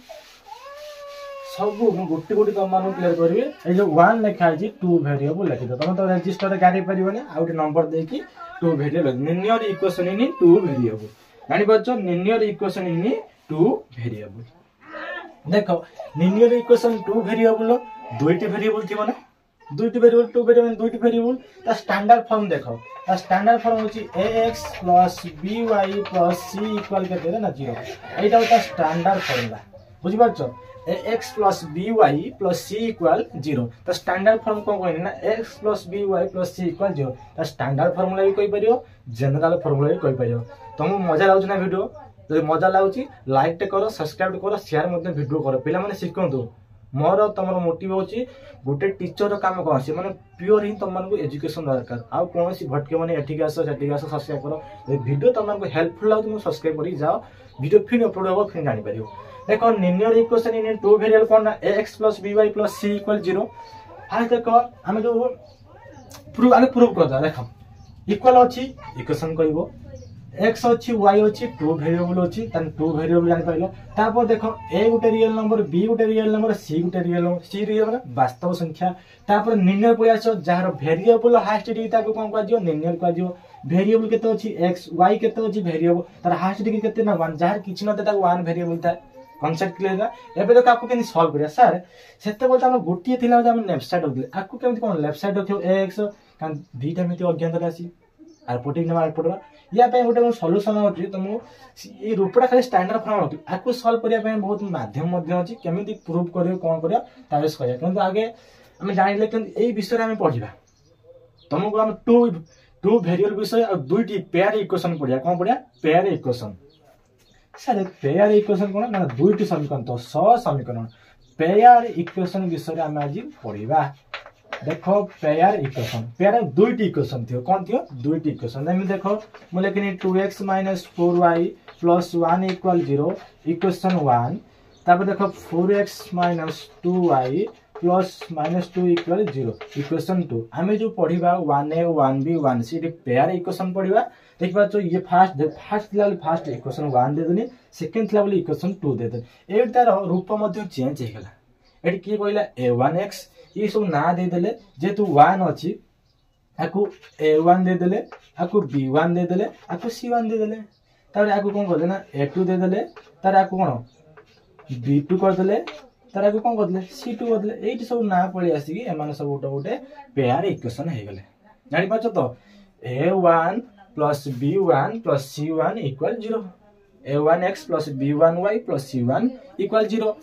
सब गोटे गोटे तुम मान क्लियर करेंगे ये जो 1 लिखा है 2 वेरिएबल लिखि दो तुम तो रजिस्टर गाड़ी परिबने आ गोटे नंबर देकी 2 variable linear equation in 2 variable जानि पाछो लिनियर इक्वेशन इन 2 वेरिएबल देखो लिनियर इक्वेशन 2 वेरिएबल दुईटी वेरिएबल थी माने दुईटी वेरिएबल 2 वेरिएबल दुईटी वेरिएबल ता स्टैंडर्ड फॉर्म देखो ता स्टैंडर्ड फॉर्म होची ax + by + c = केते ना 0 एटा होता स्टैंडर्ड फॉर्मूला बुझि पाछो ax + by + c = 0 तो स्टैंडर्ड फॉर्म को कहनी ना x + by + c = 0 तो स्टैंडर्ड फार्मूला भी कहि परियो जनरल फार्मूला भी कहि परियो तुम मजा लागु ना वीडियो जदि मजा लागुची लाइक टे करो सब्सक्राइब करो शेयर मते वीडियो करो पिला माने सिखंतु मोर तमरो मोटिव होची गुटे टीचर रो काम को से माने प्योर ही तुम मानको एजुकेशन दरकार आ कोनोसी भटके माने एठी के आसो सेठी के आसो सब्सक्राइब करो ए वीडियो तुम मानको हेल्पफुल लागु तुम सब्सक्राइब करी जाओ वीडियो फिर अपलोड हो फिर जानि परियो देखो linear equation in 2 variable cone ax + by + c = 0 हां देखो हम जो प्रूव कर दा देखो इक्वल अछि इक्वेशन कहबो x अछि y अछि 2 वेरिएबल अछि तन 2 वेरिएबल जानि पाइलो तापर देखो a Gute real number b Gute real number c Gute real number c real माने वास्तव संख्या तापर लिनियर पय आछो जहार वेरिएबल हाईएस्ट डिग्री ताको कोन का दियो लिनियर का दियो वेरिएबल केते अछि x y केते अछि वेरिएबल तार हाईएस्ट डिग्री केते ना 1 जहार किछ न ताको 1 वेरिएबल था कॉन्सेप्ट क्लियर है एबे तो आपको केनी सॉल्व करिया सर सेते बोलता हम गोटिए थिला हम लेफ्ट साइड रखले आपको केमति कोन लेफ्ट साइड रखियो ax कान दीटा मिति अज्ञात राशि आर पोटिंग नंबर आउटपुट या पे गोटे सॉल्यूशन होची तुम ई रूपडा खाली स्टैंडर्ड फॉर्म होती आपको सॉल्व करिया पे बहुत माध्यम मध्य अछि केमिति प्रूव करियो कोन करियो ताबेस करिया किंतु आगे हम जानिले कि एई विषय रे हम पढिबा तुमको हम टू वेरिएबल विषय और दुईटी पेयर इक्वेशन पढिया कोन पढिया pair equation sir pair equation कोन ना दुईटी समीकरण तो समीकरण पेयर इक्वेशन विषय हम आज पढिबा देखो पेयर पेयर दुईटी इक्वेशन थियो कोन थियो दुईटी इक्वेशन हम देखो मु लेकिन 2x - 4y + 1 = 0 इक्वेशन 1 तापर देखो 4x - 2y + -2 = 0 इक्वेशन 2 हमें जो पढिबा 1a 1b 1c रे पेयर इक्वेशन पढिबा देखबा तो ये फर्स्ट लेवल फर्स्ट इक्वेशन 1 दे देनी सेकंड लेवल इक्वेशन 2 दे दे ए तार रूप मध्ये चेंज हे गेला एटी की कहला a1x ये सब ना दे देले जेतु 1 अछि आकु a1 दे देले आकु b1 दे देले आकु c1 दे देले तार आकु कोन कर देना a2 दे देले तार आकु कोन b2 कर देले तार आकु कोन कर देले c2 कर देले एटी सब ना पळी आसी कि एमान सब गोटे पेयर इक्वेशन हे गेले जानि पाछो तो a1 + b1 + c1 = 0 a1x + b1y + c1 = 0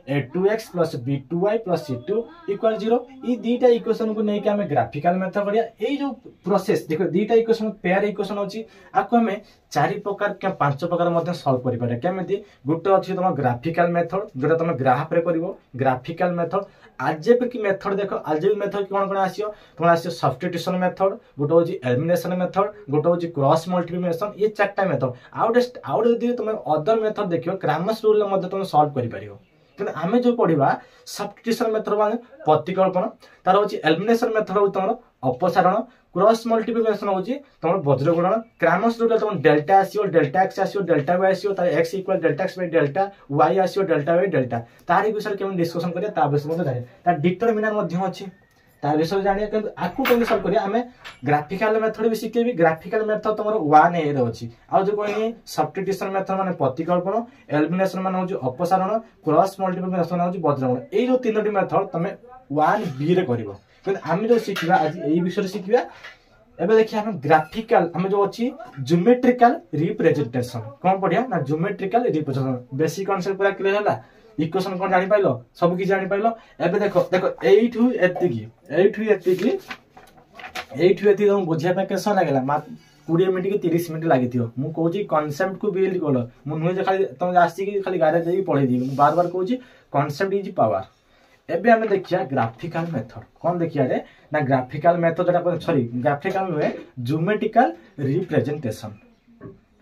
a2x + b2y + c2 = 0 ई दीटा इक्वेशन को नै कि हमें ग्राफिकल मेथड करिया ए जो प्रोसेस देखो दीटा इक्वेशन पेयर इक्वेशन अछि आको हमें 4 प्रकार के 5 प्रकार मध्ये सॉल्व करि पारे केमिति गुटे अछि तम ग्राफिकल मेथड जोटा तम ग्राफ रे करिवो ग्राफिकल मेथड अलजेब्रिक मेथड देखो अलजेब्रिक मेथड कोन आसियो तम आसियो सब्स्टिट्यूशन मेथड गुटे अछि एलिमिनेशन मेथड गुटे अछि क्रॉस मल्टीप्लिकेशन ये चारटा मेथड आउट यदि तम अदर मेथड देखियो क्रैमर्स रूल मध्ये तम सॉल्व करि पारियो कि आमे जो पढ़िबा सब्स्टिट्यूशन मेथड माने प्रतिकल्पन तार होची एलिमिनेशन मेथड हो तमरो अपसारण क्रॉस मल्टीप्लिकेशन होची तमरो वज्रगुणन क्रैमर्स रूल तम डेल्टा आसीओ डेल्टा x आसीओ डेल्टा y आसीओ तार x = delta x / delta y आसीओ डेल्टा y डेल्टा तारि विषय केम डिस्कशन करिया ता विषय मध्ये जाने ता डिटरमिनेंट मध्ये अछि ता विषय जानिया कि आकु केम सॉल्व करिया हमें ग्राफिकल मेथड भी सिखेबी ग्राफिकल मेथड तमरो 1a रे अछि आ जो कोइ सब्स्टिट्यूशन मेथड माने प्रतिकल्पन एलिमिनेशन माने होची अपसारण क्रॉस मल्टीप्लिकेशन होची वज्रगुणन ए जो तीनोटी मेथड तमे 1b रे करिवो कि हम जो सिखिबा आज एई विषय सिखिबा एबे देखिया हम ग्राफिकल हम जो अछि ज्योमेट्रिकल रिप्रेजेंटेशन कोन पढिया ना ज्योमेट्रिकल रिप्रेजेंटेशन बेसिक कांसेप्ट पूरा क्लियर होला इक्वेशन कोन जानि पाइलो सब की जानि पाइलो एबे देखो एठू एतिकी ये तुम बुझापी के समय लगे 20 मिनट कि 30 मिनट लगी मुझे कनसेप्ट को बिल्ड कल मुझे खाली तुम आसिक खाली गारे पढ़े दी बार बार कहूँ कनसेप्ट इज पावर। एबे हमें देखिया ग्राफिकल मेथड कौन देखिया रे ना ग्राफिकल मेथड जोटा सॉरी ग्राफिकल नुहे ज्योमेट्रिकल रिप्रेजेंटेशन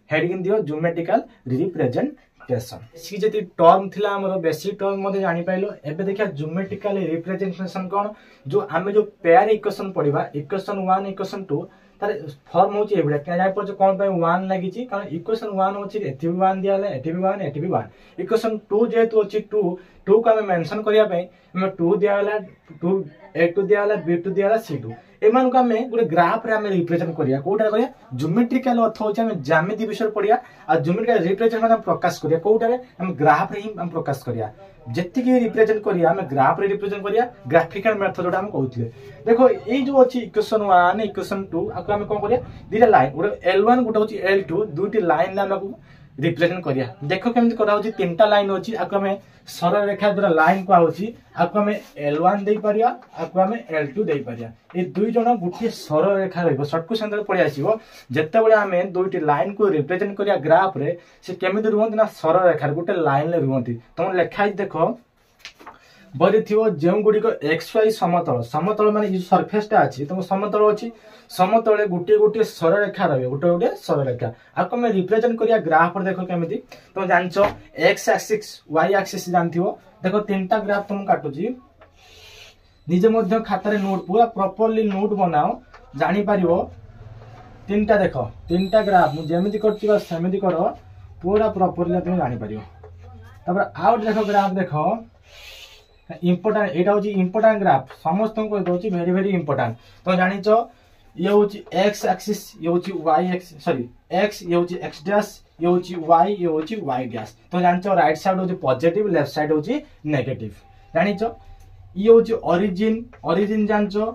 हेडिंग दियो ज्योमेट्रिकल रिप्रेजेंटेशन सी जति टर्म थिला हमर बेसिक टर्म मध्ये जानि पाइलो। एबे देखिया ज्योमेट्रिकल रिप्रेजेंटेशन कोन जो हमें जो पेयर इक्वेशन पढिबा इक्वेशन 1 इक्वेशन 2 तार फॉर्म होची एबडा क्या जाय पर कोन पे 1 लागि छि कारण इक्वेशन 1 होची एथि 1 दियाले एथि 1 एथि 1 इक्वेशन 2 जेतु होची 2 को हमें मेंशन करिया पई हमें 2 दियाला 2 a2 दियाला b2 दियाला c2 एमान को हमें गोटे ग्राफ रे हमें रिप्रेजेंट करिया कोटा करिया ज्योमेट्रिकल अर्थ होची हमें ज्यामिति विषय पढ़िया आ ज्योमेट्रिकल रिप्रेजेंट हम प्रकाश करिया कोटा रे हम ग्राफ रे ही हम प्रकाश करिया जति की रिप्रेजेंट करिया हमें ग्राफ रे रिप्रेजेंट करिया ग्राफिकल मेथड जोटा हम कहउथले। देखो एई जो अछि इक्वेशन 1 इक्वेशन 2 आको हमें कोन करिया दिटा लाइन गोटे l1 गोटे होची l2 दुटी लाइन ला हमको रिप्रेजेंट करिया। देखो केमति करा होची तीनटा लाइन होची आको हमें सरल रेखा द्वारा लाइन को होची आको हमें l1 देई परिया आको हमें l2 देई परिया ए दुई जण गुटी सरल रेखा रहइबो शॉर्टकट सेंटर पड़ी आसीबो जत्ते बेले हमें दुईटी लाइन को रिप्रेजेंट करिया ग्राफ रे से केमिति रुहंती ना सरल रेखा गुटे लाइन ले रुहंती तुम लेखा देखो बरे थियो जेउ गुडी को xy समतल समतल माने जो सरफेस टा अछि तुम समतल अछि समतले गुटे गुटे सरल रेखा रहबे गुटे गुटे सरल रेखा आको में रिप्रेजेंट करिया ग्राफ पर देखो केमिति तुम जानछो x एक्सिस y एक्सिस जानथियो देखो तीनटा ग्राफ तुम काटू छी निजे मध्य खाता रे नोट पूरा प्रॉपर्ली नोट बनाओ जानि पारिबो तीनटा देखो तीनटा ग्राफ मु जेमिति करछि बस सेमिति करो पूरा प्रॉपर्ली तुम जानि पारिबो। तबर आउट देखो ग्राफ देखो इम्पोर्टेंट एटा होची इम्पोर्टेंट ग्राफ समस्त को दोची वेरी वेरी इम्पोर्टेंट तो जानि छो ये होची x एक्सिस ये होची y एक्सिस सॉरी x ये होची x डैश ये होची y ये होची y डैश तो जानि छो राइट साइड होची पॉजिटिव लेफ्ट साइड होची नेगेटिव जानि छो ये होची ओरिजिन ओरिजिन जानि छो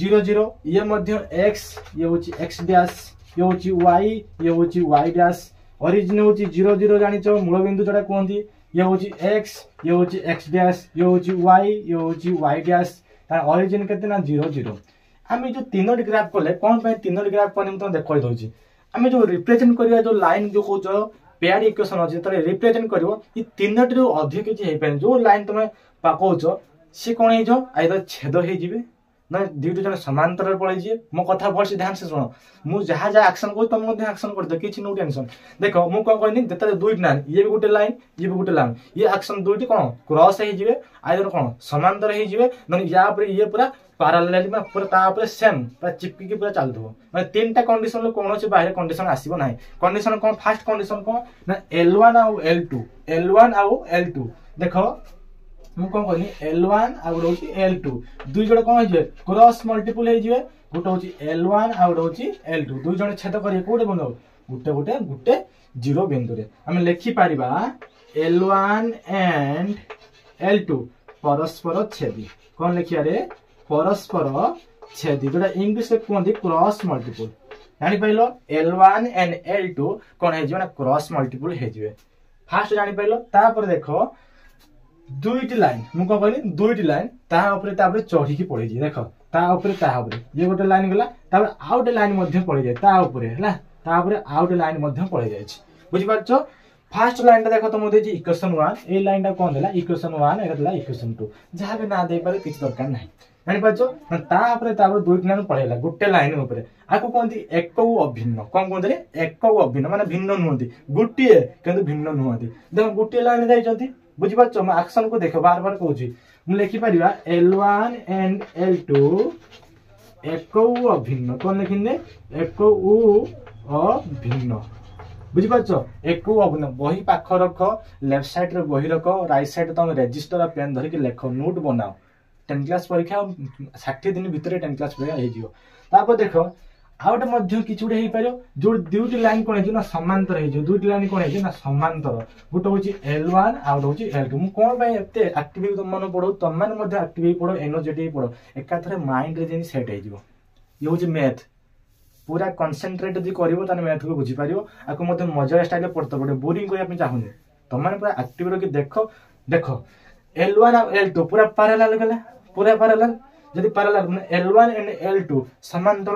0 0 ये मध्य x ये होची x डैश ये होची y ये होची y डैश ओरिजिन होची 0 0 जानि छो मूल बिंदु जोटा कोंती ये होची x ये होची x डैश ये होची y ये होची y डैश तार ओरिजिन केते ना 0 0 आमे जो तीनोटी ग्राफ कोले कोन पे तीनोटी ग्राफ पर हम देखै दोची आमे जो रिप्रेजेंट करिया जो लाइन जो को जो पेयर इक्वेशन अछि तरे रिप्रेजेंट करिवो ई तीनोटी रो अधिक किछि हे पे जो लाइन तुमे पाकोचो से कोन हे जो आइदर छेद हे जिवे ना दुइटा जन समांतर पळे जे मो कथा भल से ध्यान से सुनो मु जहा जहा एक्शन को तुम मध्ये एक्शन कर दे किछि नो टेंशन देखो मु कोन कहनी जतरे दुइट लाइन ये भी गुटे लाइन ये भी गुटे लाइन ये एक्शन दुइटी कोन क्रॉस हे जिवे आइदर कोन समांतर हे जिवे माने या पर ये पूरा पैरेलल में पूरा ता ऊपर सेम पूरा चिपकी के पूरा चल दो माने तीनटा कंडीशन लो कोन से बाहर कंडीशन आसीबो नाही कंडीशन कोन फर्स्ट कंडीशन कोन ना L1 और L1 और L2 देखो मु कोन कहनी L1 आ गुड होची L2 दुई जण कोन हे क्रॉस मल्टीपल हे जिवे गुट होची L1 आ गुड होची L2 दुई जण छेद करिए कोडे बनो गुटे जीरो बिंदु रे हम लिखि पारिबा L1 एंड L2 परस्पर छेदी कोन लिखिया रे परस्पर छेदी जोटा इंग्लिश रे कोन दी क्रॉस मल्टीपल जानि पाइलो L1 एंड L2 कोन हे जिवे ना क्रॉस मल्टीपल हे जिवे फास्ट जानि पाइलो तापर देखो दुईटी लाइन मु को कहली दुईटी लाइन ता ऊपर चढ़ी की पड़ी देखो ता ऊपर ये गोटे लाइन गला तापर आउट लाइन मध्ये पड़ी जाय ता ऊपर हैला ता ऊपर आउट लाइन मध्ये पड़ी जाय बुझि पाछो फर्स्ट लाइन देखो तुम देजी इक्वेशन 1 ए लाइन ता कोन देला इक्वेशन 1 एटा देला इक्वेशन 2 जहा भी ना दे पारे किछ दरकार नाही जानि पाछो ता ऊपर दुईटी लाइन पड़ेला गोटे लाइन ऊपर आको कोनती एकौ अभिन्न कोन कोन दे एकौ अभिन्न माने भिन्न नहुंती गुटिए किंतु भिन्न नहुंती देखो गुटिए लाइन जाइचंती बुझि पाछो म एक्शन को देखो बार बार कहूची मु लिखि परिबा L1 एंड L2 एकौ अभिन्न कोन लिखिने एकौ अभिन्न बुझि पाछो एकौ अभिन्न बही पाख रख लेफ्ट साइड रे बही रख राइट साइड तुम रजिस्टर पेन धरि के लेखो नोट बनाओ 10 क्लास परीक्षा 60 दिन भीतर 10 क्लास परीक्षा हे जियो तापर देखो आउट मध्य किछुडे हे पारो जो दुईटी लाइन कोन हे ना समांतर हे जो दुईटी लाइन कोन हे ना समांतर गुट होची L1 आउट होची L2 मु कोन भाई एते एक्टिविटी तुम मन पढो तुम मन मध्य एक्टिविटी पढो एनर्जेटिक पढो एका थरे माइंड रे जेनी सेट हे जिवो ये होची मैथ पूरा कंसंट्रेट जि करिवो तने मैथ को बुझी पारिवो आको मते मजा स्टाइल पढतो पडे बोरिंग कोया पे चाहुनी तुम मन पूरा एक्टिविटी के देखो देखो L1 और L2 पूरा पैरेलल गला पूरा पैरेलल जदि पैरेलल माने L1 एंड L2 समांतर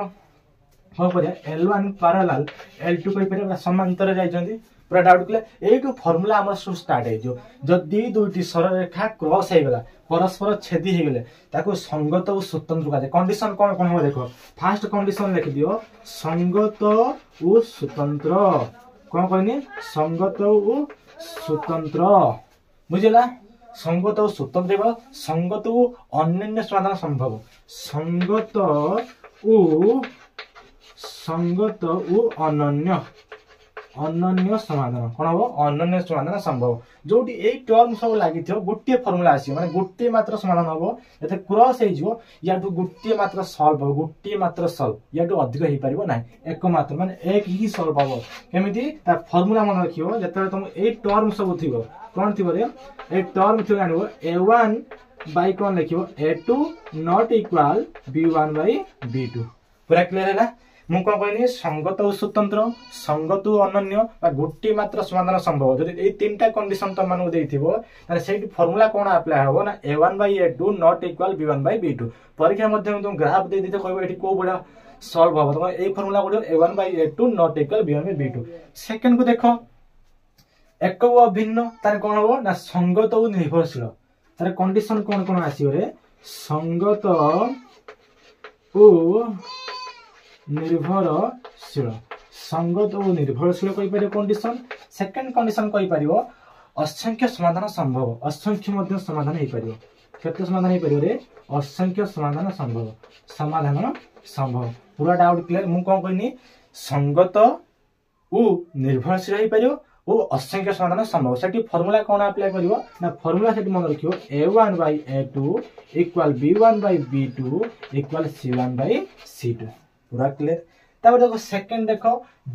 हो पर L1 पैरेलल L2 कहि पर समांतर जाय जंदी पूरा डाउट क्लियर एटू फार्मूला हमर सु स्टार्ट हे जो जदि दुईटी सरलरेखा क्रॉस हे गेला परस्पर छेदी हे गेले ताको संगत और स्वतंत्र कहा जाय कंडीशन कोन कोन हो देखो फर्स्ट कंडीशन लिख दियो संगत और स्वतंत्र कोन कहनी संगत और स्वतंत्र बुझिला संगत और स्वतंत्र संगत और अन्य समाधान संभव संगत और अनन्य अनन्य समाधान कौन हम अनन्य समाधान संभव जो टर्म सब लगी गोटे फर्मूला आस माने गोटे मात्र समाधान हम जब क्रॉस हो या गोटे मात्र सल्व हम गोटे मात्र सल्व या अधिक हो पार ना एक मात्र माने एक ही सल्व हम केमी फर्मूला मन रखियो जब तुम ए टर्म सब थी कौन थी ए टर्म थी जान A1 बाय कौन लिख A2 not equal B1 by B2 पूरा क्लियर है मु कौन कहनी संगत और स्वतंत्र संगत और अनन्य गोटे मात्र समाधान संभव जब ये तीन टा कंडीशन तुम मानू देथिबो ताने सेठी फार्मूला कोन अप्लाई हो ना A1 by A2 not equal B1 by B2 परीक्षा मध्ये तुम ग्राफ दे देते कहबो एठी को बडा सॉल्व हो तो ए फार्मूला गुड A1 by A2 not equal B1 by B2 second को देखो एक को अभिन्न तार कोन हो ना संगत और निर्भरशील तार कंडीशन कोन कोन आसीयो रे संगत ओ निर्भरशील संगत और निर्भरशील कहि पारे कंडीशन सेकंड कंडीशन कहि पारिबो असंख्य समाधान संभव असंख्य मध्ये समाधान हे पारिबो केते समाधान हे पारिबो रे असंख्य समाधान संभव पूरा डाउट क्लियर मु कोन कहनी संगत उ निर्भरशील हे पारिबो ओ असंख्य समाधान संभव सेठी फार्मूला कोन अप्लाई करिवो ना फार्मूला सेठी मन रखियो A1 by A2 equal B1 by B2 equal C1 by C2 पूरा क्लियर तापर देखो सेकंड देखो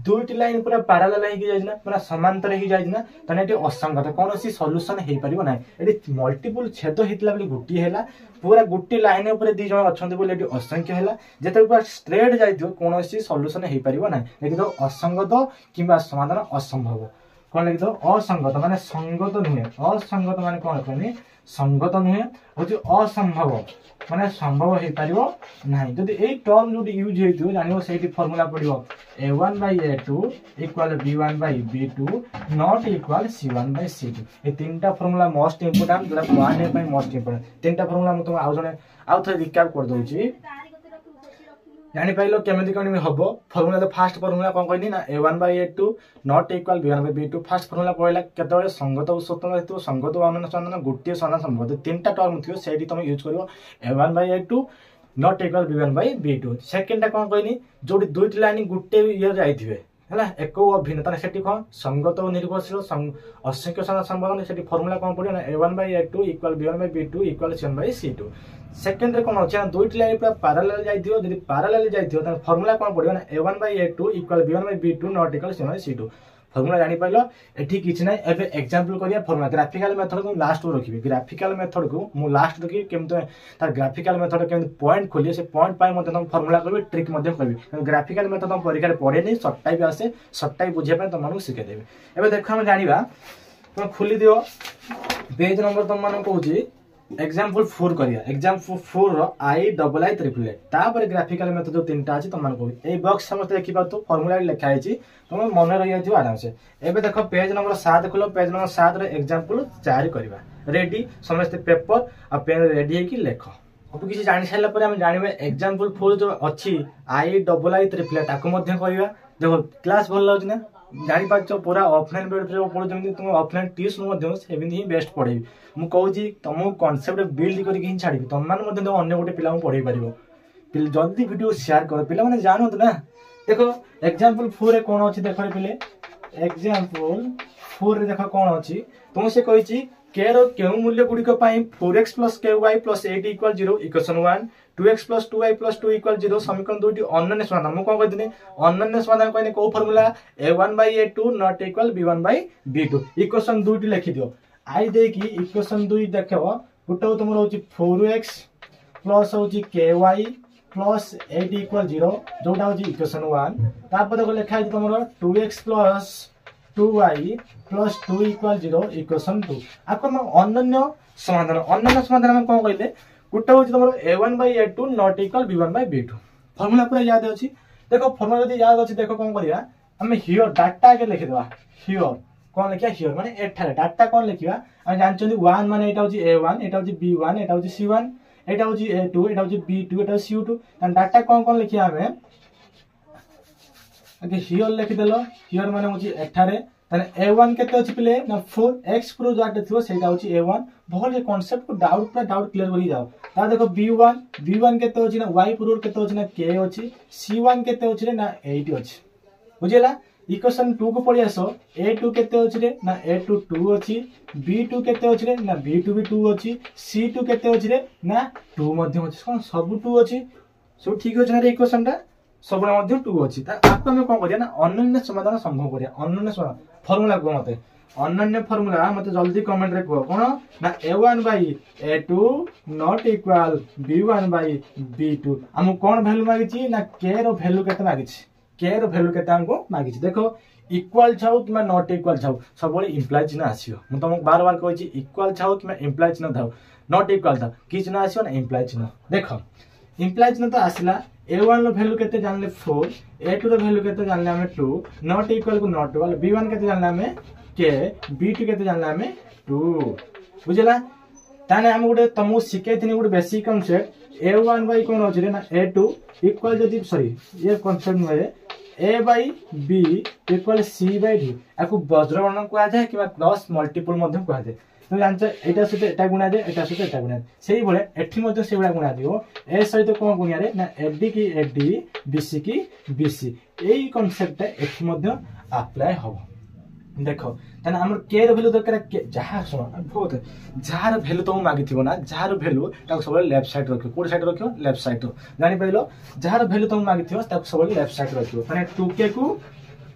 दुईटी लाइन पूरा पैरेलल हे जाय ना पूरा समांतर हे जाय ना तने एटी असंगत कोनोसी सॉल्यूशन हे परिबो ना एटी मल्टीपल छेद हितला बली गुटी हैला पूरा गुटी लाइन ऊपर दी जण अछंती बोले एटी असंख्य हैला जेते पूरा स्ट्रेट जायथियो कोनोसी सॉल्यूशन हे परिबो ना देखि तो असंगत किबा समाधान असंभव कोन लिख दो असंगत माने संगत नुहे असंगत माने कोन कहनी संगत नुहे होती असंभव माने संभव हे पारिबो नाही जदि ए टर्म जो यूज हेतियो जानियो सेठी फार्मूला पडिबो A1 by A2 equal B1 by B2 not equal C1 by C2 ए तीनटा फार्मूला मोस्ट इंपोर्टेंट जरा वन ए बाय मोस्ट इंपोर्टेंट तीनटा फार्मूला म तुम आउ जने आउ थे रिकैप कर दोची जानि पाइलो केमिति कोन हबो फार्मूला तो फर्स्ट फार्मूला कोन कहनी ना A1 by A2 not equal B1 by B2 first formula कहला केतबे संगत और स्वतंत्र हेतु संगत और अनन्य समाधान गोटे समाधान संभव तीनटा टर्म थियो सेठी तुम यूज करियो A1 by A2 not equal B1 by B2 second कोन कहनी जोडी दुईटी लाइन गोटे इयर जाइथिबे हला एक अभिन्नता सेठी कोन संगत और निर्भरशील असंख्य समाधान संभव सेठी फार्मूला कोन पडियो ना A1 by A2 equal B1 by B2 equal C1 by C2 second रे कोन अछि ना दुईटी लाइन पूरा पैरेलल जाइथियो जदि पैरेलल जाइथियो त फार्मूला कोन पडियो ना A1 by A2 equal B1 by B2 not equal C1 by C2 formula जानि पाइलो एठी किछ नै एबे एग्जांपल करिया फार्मूला ग्राफिकल मेथड को लास्ट में रखिबे ग्राफिकल मेथड को मु लास्ट रखि केमते तार ग्राफिकल मेथड केमते पॉइंट खोलिए से पॉइंट पाइ मते हम फार्मूला करबे ट्रिक मध्ये करबे ग्राफिकल मेथड हम परीक्षा रे पढे नै शॉर्ट टाइप आसे शॉर्ट टाइप बुझे पे तुम मानु सिखे देबे एबे देखो हम जानिबा तुम खोली दियो पेज नंबर तुम मानु कहूची एग्जांपल 4 करिया एग्जांपल 4 रो I ट्रिपलेट तापर ग्राफिकल मेथड जो तीनटा अछि तुम मानु कहू ए बॉक्स समस्त देखि पा तो फार्मूला लिखा आइछि तुम मन रहि जाथियो आराम से एबे देखो पेज नंबर 7 खोलो पेज नंबर 7 रे एग्जांपल 4 करबा रेडी समस्त पेपर आ पेन रेडी है कि लेखो अब किसी जानि साइला पर हम जानिबे एग्जांपल 4 जो अछि I ट्रिपलेट ताको मध्ये करबा देखो क्लास भल लागछ ना जानि पाछो पूरा ऑफलाइन बेड पे पढो जमि तुम ऑफलाइन ट्यूशन मध्ये सेमिति ही बेस्ट पढेबी मु कहूची तुम कांसेप्ट बिल्ड करके ही छाड़ी तुम मान मध्ये अन्य गोटे पिला पढ़े पारिबो जल्दी वीडियो शेयर कर पिला माने जानत ना देखो एग्जांपल 4 रे कोन अछि देखो पिले एग्जांपल 4 रे देखो कोन अछि तुम से कहिची के रो केउ मूल्य गुडी को पई 4x + ky + 8 = 0 equation 1 2x + 2y + 2 = 0 समीकरण दुईटी अनन्य समाधान मु कोन कहदिनी अनन्य समाधान कहने को formula A1 by A2 not equal B1 by B2 equation दुईटी लिखि दियो आई दे की इक्वेशन 2 देखबो गुटो तुमरो होची 4x प्लस होची ky प्लस 8 = 0 जोटा होची इक्वेशन 1 तापर देखो लिखा है तुमरो 2x + 2y + 2 = 0 इक्वेशन 2 आपको हम अनन्य समाधान हम कोन कहले गोटे हूँ तुम a1/a2 not equal b1/b2 formula पूरा याद अच्छी देखो फॉर्मूला जब याद अच्छी देखो कौन करिया आम हियर डाटा आगे लिखिदेवा हियर कौन लिखा हियर माने एठारे डाटा कौन लिखा आम जानते 1 माने एटा होची a1 एटा होची b1 एटा होची c1 एटा होची a2 एटा होची b2 एटा होची c2 तन डाटा कौन लिखिया आमे आगे हियर लिखिदेलो हियर माने होची एठारे तने a1 केते अछि पिले ना 4x प्रो जाटे थिबो सेटा होची a1 भले कांसेप्ट को डाउट क्लियर करी जाओ ता देखो b1 केते अछि ना y प्रो केते अछि ना k अछि c1 केते अछि ना 8 अछि बुझिला इक्वेशन 2 को पड़ी आसो a2 केते अछि रे ना a2 2 अछि b2 केते अछि रे ना b2 भी 2 अछि c2 केते अछि रे ना 2 मध्यम अछि कोन सब 2 अछि सब ठीक अछि ना रे इक्वेशन ता सब मध्य 2 अछि ता आपको हम कोन करिया ना अनन्य समाधान संभव करिया अनन्य फॉर्मूला को मते अनन्य फॉर्मूला मते जल्दी कमेंट रे को कोन ना a1/a2 नॉट इक्वल b1/b2 हम कोन वैल्यू मागी छी ना k रो वैल्यू केते मागी छी k रो वैल्यू केते हमको मागी छी देखो इक्वल छाउ कि नॉट इक्वल छाउ सब बळे इंप्लाय चिन्ह आसीयो म तुमको बार बार कहै छी इक्वल छाउ कि इंप्लाय चिन्ह थाउ नॉट इक्वल था कि चिन्ह आसीयो ना इंप्लाय चिन्ह देखो इंप्लाय चिन्ह तो आसिला a1 रो वैल्यू केते जानले 4 a2 रो वैल्यू केते जानले हमें 2 नॉट इक्वल को नॉट इक्वल b1 केते जानले हमें k b2 केते जानले हमें 2 बुझला ताने हम गुटे तमु सिके थिनी गुटे बेसिक कांसेप्ट a1 बाय कोन होछि रे ना a2 इक्वल जदी सॉरी ये कांसेप्ट में a/b इक्वल c/d आकु वज्रगणन कहा जाय कि प्लस मल्टीपल मध्यम कहा जाय तो जानछ एटा सहित एटा गुणा दे एटा सहित एटा गुणा सेही भले एठी मध्ये सेही भले गुणा दियो ए सहित कोन गुणिया रे ना ad की ad bc की bc एई कांसेप्ट एठी मध्ये अप्लाई हो देखो तने हमर के रो वैल्यू दरकार जहा सुनो बहुत जहार वैल्यू तो मागी थिबो ना जहार वैल्यू ताको सब लेफ्ट साइड रखियो कोड साइड रखियो लेफ्ट साइड जानि पइलो जहार वैल्यू तो मागी थिबो ताको सब लेफ्ट साइड रखियो तने 2k को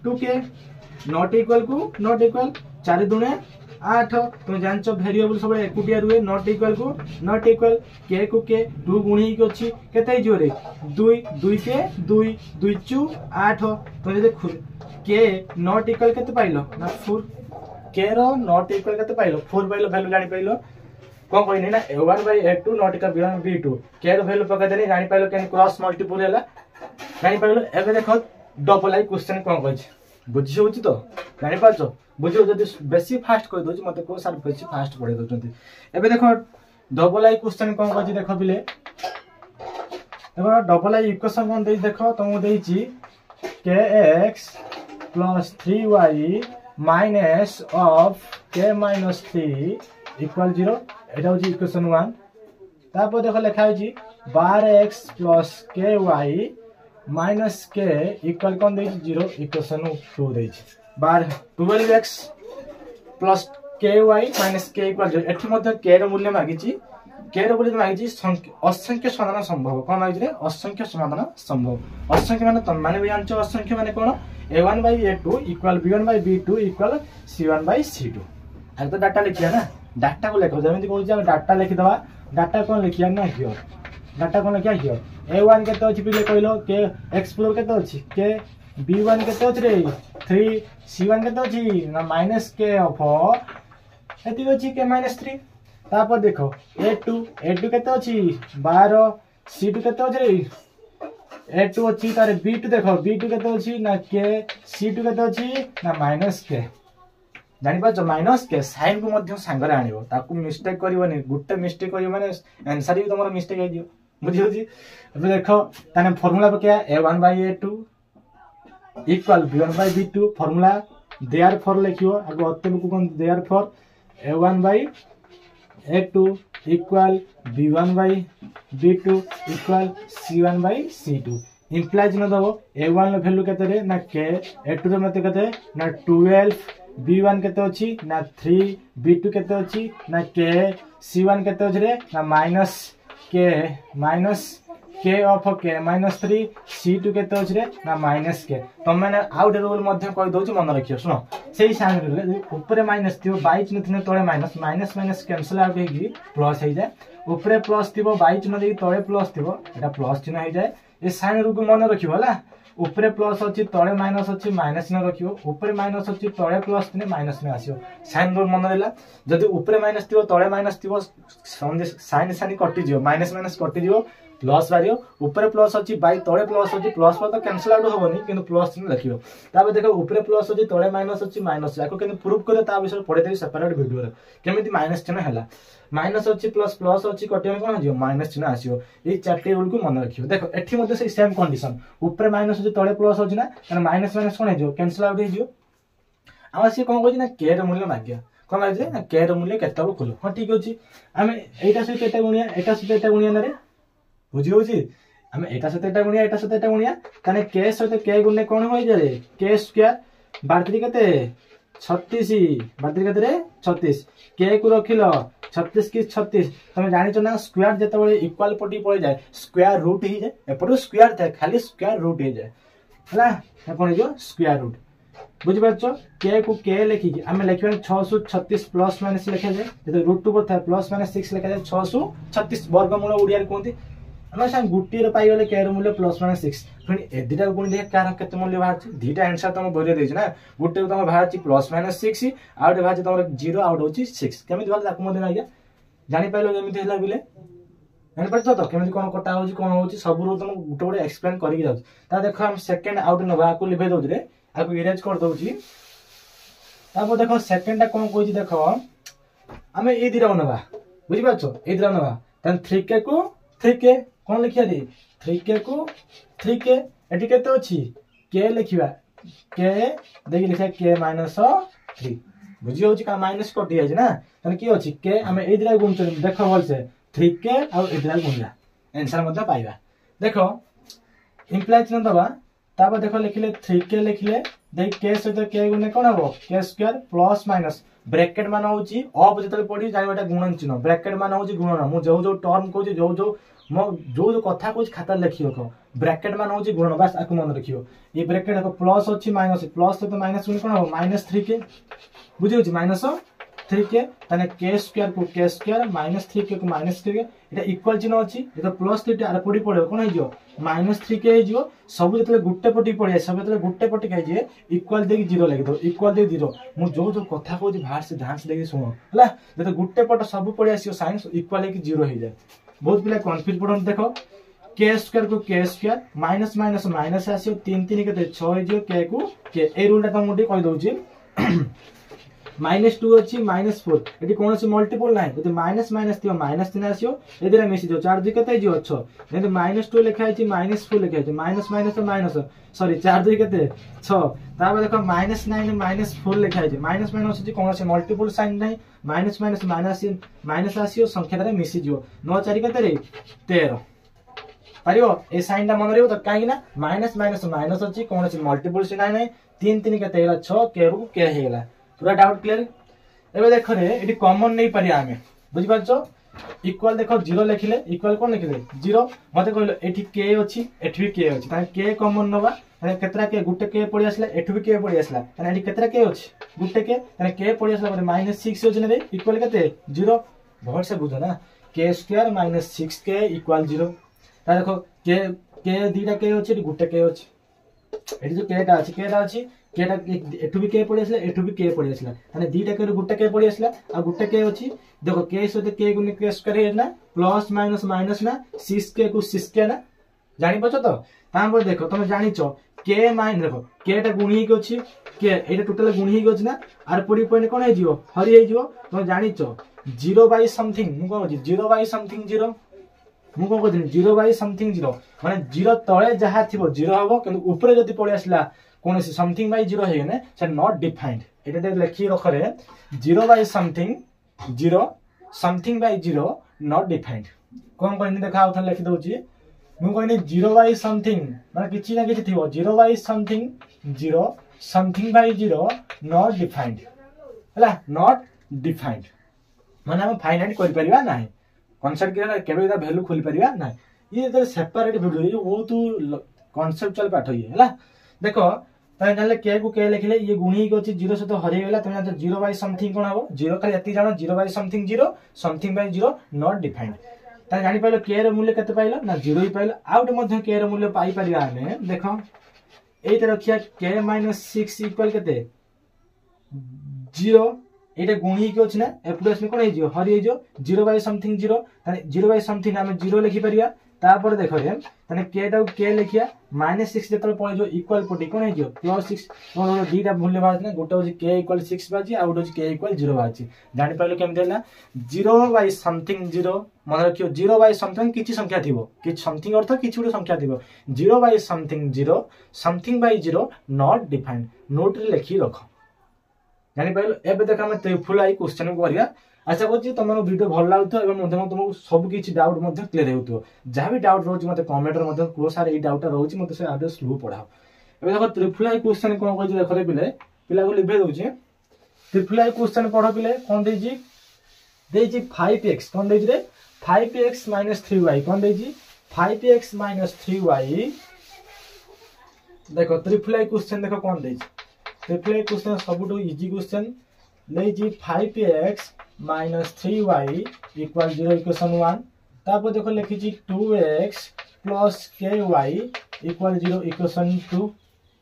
2k नॉट इक्वल को नॉट इक्वल 4 दुने 8 तुम जानचो वेरिएबल सब एकुटिया रुए नॉट इक्वल को नॉट इक्वल के को के 2 गुणी के अछि केते जोरे 2 2 के 2 2 चु 8 तुम देख के नॉट इक्वल केते पाइलो ना 4 के रो नॉट इक्वल केते पाइलो 4 पाइलो वैल्यू जानि पाइलो कोन कहनी ना a1/a2 नॉट इक्वल b1/b2 के रो वैल्यू पका देनी जानि पाइलो केन क्रॉस मल्टीपल हैला जानि पाइलो एबे देखो डबल आई क्वेश्चन कोन कहै छै बुझी होची तो जानि पाछो बुझो जदी बेसी फास्ट कहि दोची मते को सर बेसी फास्ट पढे दोचंती एबे देखो डबल आई क्वेश्चन कोन कहै छै देखो बिले देखो डबल आई इक्वेशन कोन देई देखो तुमको देईची kx plus 3y minus of k minus 3 equal 0 एटा होची इक्वेशन 1 तापर देखो लिखा होची 12x plus ky minus k equal कोन देईची 0 इक्वेशन 2 देईची 12x plus ky minus k equal 0 एठी मध्ये k रो मूल्य मागीची k रो मूल्य मागीची असंख्य समाधान संभव कोन मागीची रे असंख्य समाधान संभव असंख्य माने तुम माने भी जानचो असंख्य माने कोन a1/a2 equal b1/b2 equal c1/c2 आगे तो डाटा लिखिया ना डाटा को लिखो जेमिति कहू जे डाटा लिखि दवा डाटा कोन लिखिया ना हियर डाटा कोन लिखिया हियर a1 केते अछि पिले कहलो के x प्लस केते अछि के b1 केते अछि रे 3 c1 केते अछि ना -k ऑफ एति अछि के -3 तापर देखो a2 केते अछि 12 c2 केते अछि रे a2 अछि तारे b2 देखो b2 केते अछि ना k c2 केते अछि ना -k जानि पाछो -k साइन को मध्य संगरे आनिबो ताकू मिस्टेक करिवनी गुट्टे मिस्टेक करियो माने आंसर भी तमरो मिस्टेक आइ दियो बुझियो जी अब देखो ताने फार्मूला पे क्या a1/a2 equal b1/b2 formula therefore लिखियो आगो अत्ते को कोन therefore a1/a2 equal b1/b2 equal c1/c2 implies न दबो a1 लो वैल्यू केते रे ना k a2 रो मते केते ना 12 b1 केते अछि ना 3 b2 केते अछि ना k c1 केते अछि रे ना -k ऑफ k -3 c2 केते अछि रे ना -k तम माने आउट रूल मध्ये कहि दोछि मन रखियो सुनो सेही साइन रे ऊपर माइनस थियो 22 न थिने तळे माइनस कैंसिल आउट हेगी प्लस हे जाय ऊपर प्लस थिबो 22 न देई तळे प्लस थिबो एटा प्लस चिन्ह हे जाय ए साइन रूल को मन रखियो हला ऊपर प्लस अच्छी तले माइनस अच्छी माइनस चिन्ह रखियो ऊपर माइनस अच्छी तले प्लस थिने माइनस चिन्ह आसीयो साइन रूल मन रहला जदि ऊपर माइनस थिबो तले माइनस थिबो साइन साइन कटि जिवो माइनस माइनस कटि जिवो प्लस बारियो ऊपर प्लस अच्छी बाई तले प्लस अच्छी प्लस पर तो कैंसिल आउट होबनी किंतु प्लस चिन्ह लिखियो ताबे देखो ऊपर प्लस अच्छी तले माइनस अच्छी माइनस याको केन प्रूफ करे ता विषय पढे देबी सेपरेट वीडियो रे केमिति माइनस चिन्ह हैला माइनस अच्छी प्लस प्लस अच्छी कटियो कोन जियो माइनस चिन्ह आसीयो ए चारटी रूल को मन रखियो देखो एठी मध्ये से सेम कंडीशन ऊपर माइनस अच्छी तले प्लस अछि ना त माइनस माइनस कोन जियो कैंसिल आउट हे जियो आमा से कोन कहछि ना के र मूल्य माग्या कोन माग्या ना के र मूल्य केतबो खोलो हां ठीक अछि आमे एटा से केटा गुणिया ना रे बुझी होछि आमे एटा से एटा गुणिया तने के सहित के गुणले कोन होई जारे के स्क्वायर 12 कते 36 12 कते रे 36 के को रखिलो 36 की 36 तमे जानि छ ना स्क्वायर जते बळे इक्वल पटी पळे जाय स्क्वायर रूट ही जाय एपटो स्क्वायर था खाली स्क्वायर रूट ही जाय हला अपन जो स्क्वायर रूट बुझि पाछो के को के लिखि कि आमे लिखबे 636 प्लस माइनस लिखा जाय जते रूट 2 पर था प्लस माइनस 6 लिखा जाय 636 वर्गमूल ओडिया रे कोंती हम सा गुटी रे पाई गले के रो मूल्य प्लस माइनस 6 फणी ए दिटा गुण देख कार केते मूल्य बाहर छी दिटा आंसर तम बोले देछ ना गुटे को तम बाहर छी प्लस माइनस 6 आउट बाहर छी तम 0 आउट होची 6 केमिति बाहर ताकू मदे ना गया जानि पाइलो जेमिति हैला बिले जानि पड़छ तो केमिति कोन कटा होची कोन होची सब रो तम गुटे गुटे एक्सप्लेन करि जाउ ता देखो हम सेकंड आउट नबा को लिखे दउ रे आको इरेज कर दउ छी तापो देखो सेकंड ता कोन कोची देखो हमें ए दिरा नबा बुझि पाछो ए दिरा नबा तन 3k को 3k कौन लिखिया दे 3k को 3k एटी केते अछि k लिखिबा k देखि लिखा k माइनस 3 बुझी होछि का माइनस कटि आइ ना तने की अछि k हमें ए दिरा गुण चले देखो बोल से 3k और ए दिरा गुणला आंसर मत पाइबा देखो इंप्लाई चिन्ह दबा ताबा देखो लिखिले 3k लिखिले देख k सहित k गुणे कोन हबो k square plus minus bracket मान होछि ऑफ जतले पडी जानिबाटा गुणन चिन्ह ब्रैकेट मान होछि गुणन मु जो टर्म कहछि जो मो जो कथा कुछ खाता लिखियो को ब्रैकेट मान होछि गुणन बस आकु मन रखियो ये ब्रैकेट देखो प्लस अछि माइनस प्लस तो माइनस कोन हो माइनस 3k बुझि होछि माइनस 3k तने k स्क्वायर को k स्क्वायर माइनस 3k को माइनस 3k एटा इक्वल चिन्ह अछि ए तो प्लस 3 आर पडी पड़े कोन हे जियो माइनस 3k हे जियो सब जतले गुट्टे पटी पड़े सब जतले गुट्टे पटी खाइ जे इक्वल देकी 0 लागि दो इक्वल दे 0 मु जो कथा कहछि बाहर से ध्यान से देखि सुनो हला जते गुट्टे पट सब पड़े आसियो साइन इक्वल के 0 हे जाय बहुत पिला कन्फ्यूज पड़न देखो k स्क्वायर को k square minus minus minus आसियो 3 3 केते 6 हे जियो k को k ए रूल ता हम मोटी कहि दउ छी -2 अछि -4 एटी कोन से मल्टीपल नाही जते माइनस माइनस थियो माइनस 3 आसियो एदिरा मिसी जो 4 2 केते जियो 6 जेते -2 लिखा अछि -4 लिखा अछि माइनस माइनस तो माइनस सॉरी 4 2 केते 6 ताबे देखो -9 -4 लिखा अछि माइनस माइनस अछि कोन से मल्टीपल साइन नाही माइनस माइनस माइनस आसियो संख्या रे मिसी जियो 9 4 केते रे 13 पारियो ए साइन ता मन रहयो त काई ना माइनस माइनस माइनस अछि कोन से मल्टीपल साइन नाही 3 3 केते हेला 6 के रू के हेला पूरा डाउट क्लियर एबे देखो रे एटी कॉमन नहीं पारिया हमें बुझि पाछो इक्वल देखो 0 लिखिले इक्वल कोन लिखिले 0 मते कहलो एठी k अछि एठी भी k अछि ताने k कॉमन नबा ताने केतरा k गुटे k पड़ी आसला एठी भी k पड़ी आसला ताने एठी केतरा k अछि गुटे k ताने k पड़ी आसला माने -6 अछि ने रे इक्वल केते 0 भर से बुझो ना k स्क्वायर -6k इक्वल 0 ता देखो k दीटा k अछि गुटे k अछि एठी जो k टा अछि केटा एठु भी के पड़ी आसला एठु भी के पड़ी आसला माने दीटा के गुटे के पड़ी आसला आ गुटे के अछि देखो के सहित के गुने के स्क्वायर हे ना प्लस माइनस माइनस ना 6k को 6k ना जानि पछो तो तांबो देखो तुम जानि छ के माइन देखो के टा गुणी के अछि के एटा टोटल गुणी के अछि ना आर पड़ी पॉइंट कोन हे जियो हरि हे जियो तुम जानि छ 0 बाय समथिंग मु कहू 0 बाय समथिंग 0 मु को कहू 0 बाय समथिंग 0 माने 0 तळे जहा थिबो 0 हबो किंतु ऊपर जदी पड़ी आसला कौन से समथिंग बाय 0 है ने से नॉट डिफाइंड एटा लिखि रखरे 0 by something 0 something by 0 not defined कोन कहनी देखा उठन लिखि दउ छी मु कहनी 0 बाय समथिंग माने किछि ना किछि थिबो 0 by something 0 something by 0 not defined हला नॉट डिफाइंड माने हम फाइनाइट कर परिबा नाही कांसेप्ट के केबे वैल्यू खोल परिबा नाही ये सेपरेट वीडियो ये बहुत कांसेप्चुअल पाठ है हला देखो तने जानले के को के लिखले ये गुणी को 0 से तो हरि गेला तने 0 बाय समथिंग कोन हबो 0 खाली एति जानो 0 by something 0 something by 0 not defined तने जानि पाइलो के रे मूल्य केते पाइलो ना 0 ही पाइलो आउट मध्ये के रे मूल्य पाई परिया हमें देखो एटा रखिया k माइनस 6 इक्वल केते 0 एटा गुणी के अछि ना ए प्लस में कोन हे जियो हरि हे जो 0 बाय समथिंग 0 ताने 0 बाय समथिंग हम 0 लिखि परिया तापर देखो रे ताने k टा k लिखिया माइनस 6 जतल पळे जो इक्वल कोटी कोन हे जियो प्लस 6 कोन दीटा मूल्य बाज ना गोटा होची k इक्वल 6 बाजी आ गोटा होची k इक्वल 0 बाजी जानि पाइलो केम देला 0 बाय समथिंग 0 मन रखियो 0 बाय समथिंग किछि संख्या थिबो कि समथिंग अर्थ किछि उडे संख्या थिबो 0 by something 0 something by 0 not defined note रे लिखि रखो जानि पाइलो एबे देख हम त्रिफुल आई क्वेश्चन को करिया आशा करछि तमरो वीडियो भल लागतो एवं मध्य तुमको सब किछि डाउट मध्य क्लियर हेउतो जहां भी डाउट रोज मते कमेंट रे मध्य को सार ए डाउट रोज मते से आडे स्लो पढाओ एबे देखो त्रिफुल आई क्वेश्चन कोन कहै देखो रे पिला को लिखे दउछि त्रिफुल आई क्वेश्चन पढो पिले कोन देछि 5x कोन देछि रे 5x 3y कोन देछि 5x 3y देखो त्रिफुल आई क्वेश्चन देखो कोन देछि त्रिफुल आई क्वेश्चन सबटो इजी क्वेश्चन लेछि 5x minus 3y equal 0 equation 1 तापर देखो लिखी 2x plus ky equal 0 equation 2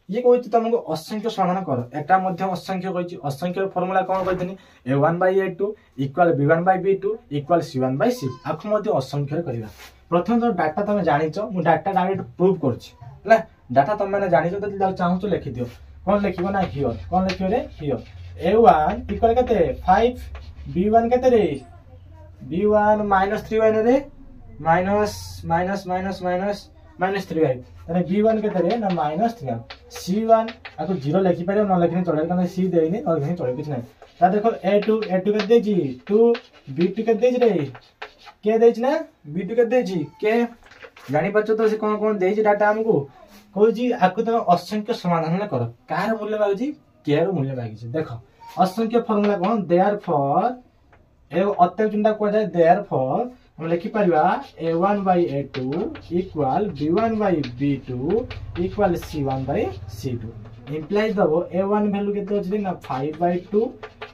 ये कहछि तुमको असंख्य समाधान कर एटा मध्य असंख्य कहछि असंख्य फार्मूला कोन कहथिनी a1 by a2 equal b1 by b2 equal c1 by c आखु मध्य असंख्य करिवा प्रथम तो डाटा तमे जानिचो मु डाटा डायरेक्ट प्रूव करछि हला डाटा तमे माने जानिचो त जाउ चाहू लिखि दियो कोन लिखिबो ना हियर कोन लिखियो रे हियर a1 equal कते 5 b1 केते रे b1 minus 3y रे minus 3y तने b1 केते रे ना minus 3y c1 आको 0 लिखि पारे न लिखिने चले तने c देइनी और लिखिने चले किछ नै ता देखो a2 केते देजी 2 b2 केते देजी रे के देजी ना b2 केते देजी के जानि पछो तो से कोन कोन देजी डाटा हमको कहजी आको तो असंख्य समाधान कर कार मूल्य मागजी के रो मूल्य मागजी देखो असंख्य फार्मूला कोन देयरफॉर ए अत्यंत चिंता को जाय देयरफॉर हम लिखि परिबा a1 by a2 equal b1 by b2 equal c1 by c2 implies दबो a1 वैल्यू केते अछि ना 5 by 2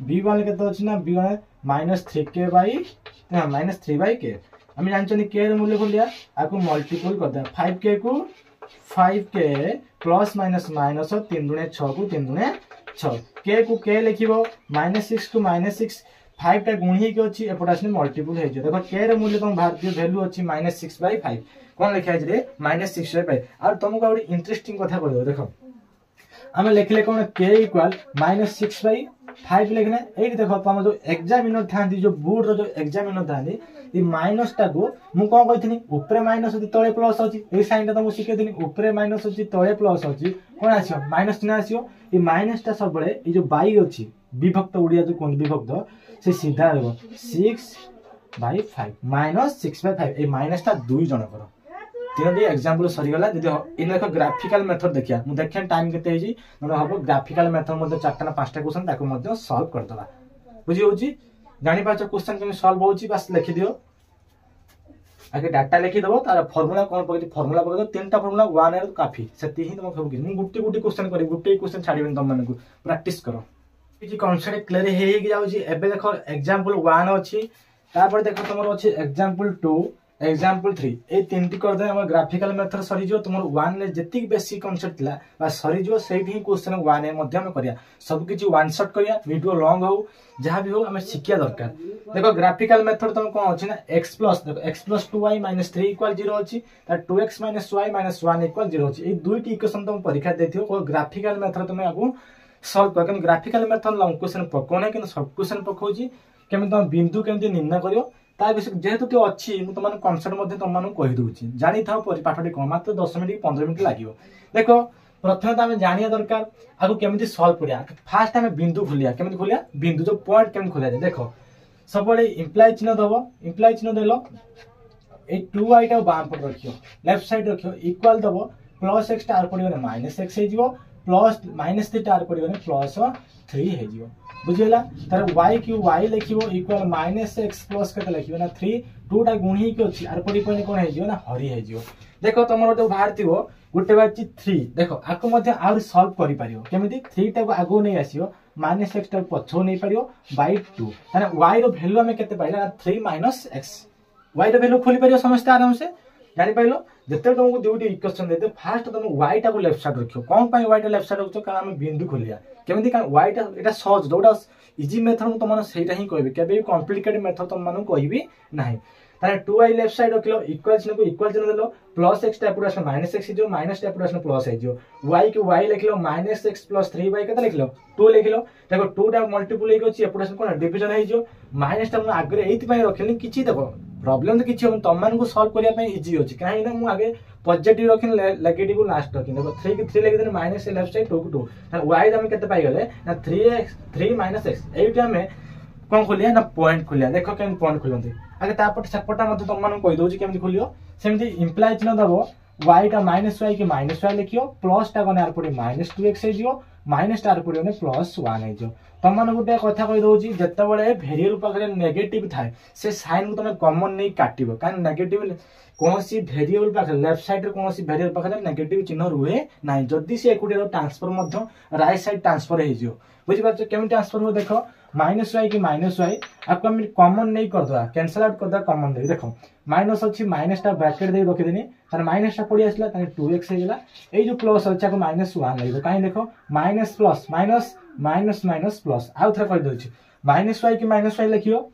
b1 केते अछि ना b1 minus 3k by minus 3 by k हम जानचनी k रे मूल्य को लिया आको मल्टीपल कर दे 5k को 5k प्लस माइनस माइनस 3 दुने 6 को 3 दुने 6 k को k लिखिबो -6 को -6 5 टा गुणी के अछि एपटासने मल्टीपल हे जे देखो k रे मूल्य तुम भारतीय वैल्यू अछि -6/5 कोन लिखा छै रे -6/5 और तुमको बड़ी इंटरेस्टिंग कथा कहलो देखो हमें लिखले कोन k इक्वल -6/5 लिखना एठी देखो तुम जो एग्जामिनर थांदी जो बोर्ड रो जो एग्जामिनर थांदी ई माइनस टा को मु कोन कहितनी ऊपर माइनस अछि तळे प्लस अछि ए साइन ता मु सिखे दिनी ऊपर माइनस अछि तळे प्लस अछि कोन आसियो माइनस चिन्ह आसियो ई माइनस टा सब बळे ई जो बाई अछि विभक्त उडिया जो कोन विभक्त से सीधा रहबो 6/5 -6/5 ए माइनस टा 2 जण करो तीनोटी एग्जांपल सरी गला जदि इन एक ग्राफिकल मेथड देखिया मु देखन टाइम केते हेजी न हबो ग्राफिकल मेथड मध्ये 4टा ना 5टा क्वेश्चन ताको मध्ये सॉल्व कर दला बुझी होची जानि पाछ क्वेश्चन केमे सॉल्व होची बस लिखि दियो आगे डाटा लिखि दबो तार फार्मूला कोन पकि फार्मूला पकि तीनटा फार्मूला 1 एर काफी सेति ही तुम सब कि मु गुट्टी गुट्टी क्वेश्चन करी गुट्टी क्वेश्चन छाडिबेन तुम माने को प्रैक्टिस करो कि कांसेप्ट क्लियर हे कि जाउची एबे देखो एग्जांपल 1 अछि तापर देखो तुमर अछि एग्जांपल 2 एग्जांपल 3 ए तीनटी कर दे हम ग्राफिकल मेथड सरी जो तुमर 1 ले जति बेसिक कांसेप्ट थिला बा सरी जो सेठी क्वेश्चन 1 ए मध्य में करिया सब किछि वन शॉट करिया वीडियो लॉन्ग हो जहां भी हो हमें सिखिया दरकार देखो ग्राफिकल मेथड तुम कोन अछि ना x प्लस देखो x plus 2y minus 3 equal 0 अछि ता 2x minus y minus 1 equal 0 अछि ए दुईटी इक्वेशन तुम परीक्षा देथियो को ग्राफिकल मेथड तुम आगु सॉल्व कर ग्राफिकल मेथड लॉन्ग क्वेश्चन पकोने कि सब क्वेश्चन पकोजी केमे तुम बिंदु केमते निर्णय करियो ता विषय जेहेतु ती अछि मु तुमन कांसेप्ट मध्ये तुमन कहि दोछि जानि थाओ पाठटी को मात्र 10 मिनिट 15 मिनिट लागियो देखो प्रथम तो हमें जानिया दरकार आगु केमिति सॉल्व करिया फास्ट हमें बिंदु खोलिया केमिति खोलिया बिंदु जो पॉइंट केमिति खोलिया देखो सब बडे इंप्लाई चिन्ह दबो इंप्लाई चिन्ह देलो ए 2y टा बाम पर रखियो लेफ्ट साइड रखियो इक्वल दबो प्लस x टा आर पडियो माइनस x हे जिवो प्लस माइनस 3 टा आर पडियो प्लस 3 हे जिवो बुझिला तार y की y लिखिबो इक्वल माइनस x प्लस कते लिखिबो ना 3 2 टा गुणी के अछि आर पडी कोन हे जिवो ना हरि हे जिवो देखो तमरो जो भारतीयो गुटे बाची 3 देखो आको मध्ये आउर सॉल्व करि पारियो केमिति 3 टा को आगो नै आसियो माइनस x टा पछो नै पारियो बाय 2 ताने y रो वैल्यू हमें केते पाइला 3 माइनस x y रो वैल्यू खोली पारियो समस्त आराम से जानि पाइलो जते तुमको दुटी इक्वेशन देते फास्ट तुम y टा को लेफ्ट साइड रखियो कोन पाई y टा लेफ्ट साइड रखियो कारण हम बिंदु खोलिया केमिति कारण y टा एटा सहज जोटा इजी मेथड मु तुम सेटा ही कहबे केबे कॉम्प्लिकेटेड मेथड तुम मानु कहबी नाही तारे 2y लेफ्ट साइड रखिलो इक्वल चिन्ह को इक्वल चिन्ह देलो प्लस x टाइप आसन माइनस x जो माइनस टाइप आसन प्लस है जो y के y लिखलो माइनस x प्लस 3y केते लिखलो 2 लिखलो देखो 2 टा मल्टीपल हो छि एपुडसन कोन डिवीजन है जो माइनस टा मु आगे एथि पय रखिनी किछि देखो प्रॉब्लम तो किछि हम तम मान को सॉल्व करिया पय इजी होछि काहे ना मु आगे पॉजिटिव रखिन नेगेटिव को लास्ट रखिन देखो 3 के 3 लिख देन माइनस लेफ्ट साइड 2 को 2 त y हम केते पाई गले ना 3x 3 माइनस x एटा में कोन खोलिया ना पॉइंट खोलिया देखो केन पॉइंट खोलंती आगे तापट सेपटा मते तुम मान कहि दोछि केमति खोलियो सेमति इंप्लाई चिन्ह दबो y टा माइनस y के माइनस y लिखियो प्लस टा कोने आर पडी माइनस 2x हे जियो माइनस टा आर पडी ने प्लस 1 हे जियो तुम मान गुटे कथा कहि दोछि जत्ते बळे वेरिएबल पाखरे नेगेटिव थाए से साइन को तुम कॉमन नै काटिबो कारण नेगेटिव कोनोसी वेरिएबल पाखरे लेफ्ट साइड रे कोनोसी वेरिएबल पाखरे नेगेटिव चिन्ह रुहे नै जदी से एकुटे ट्रांसफर मध्य राइट साइड ट्रांसफर हे जियो बुझि पाछो केमि ट्रांसफर हो देखो माइनस y की माइनस y आपको हम कॉमन नहीं कर दवा कैंसिल आउट कर दवा कॉमन दे देखो माइनस अछि माइनस टा ब्रैकेट दे रखि देनी तार माइनस टा पड़ी आसला तार 2x हे गेला ए जो प्लस अछि को माइनस 1 लागो काई देखो minus plus minus minus minus plus आउ थरा कर दोछि माइनस y की माइनस y लिखियो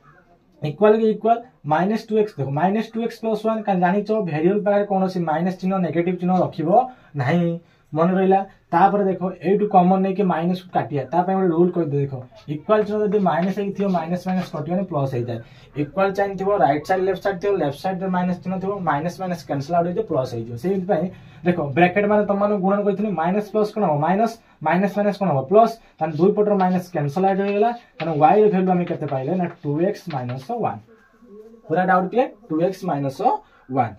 इक्वल के इक्वल माइनस 2x देखो माइनस 2x प्लस 1 का जानि छ वेरिएबल पारे कोनोसी माइनस चिन्ह नेगेटिव चिन्ह रखिबो नाही मन रहिला तापर देखो एटू कॉमन नै के माइनस काटिया ता पे हम रूल कर दे देखो इक्वल चिन्ह यदि माइनस हे थियो माइनस माइनस कटियो ने प्लस हे जाय इक्वल साइन थियो राइट साइड लेफ्ट साइड रे माइनस चिन्ह थियो माइनस माइनस कैंसिल आउट हो प्लस हे जो सेहि पे देखो ब्रैकेट माने तुम माने गुणन कइथनि माइनस प्लस कोन हो माइनस माइनस माइनस कोन हो प्लस तन दुई पटर माइनस कैंसिल आउट हो गेला तन y रे वैल्यू हम केते पाइले ना 2x 1 पूरा डाउट क्लियर 2x 1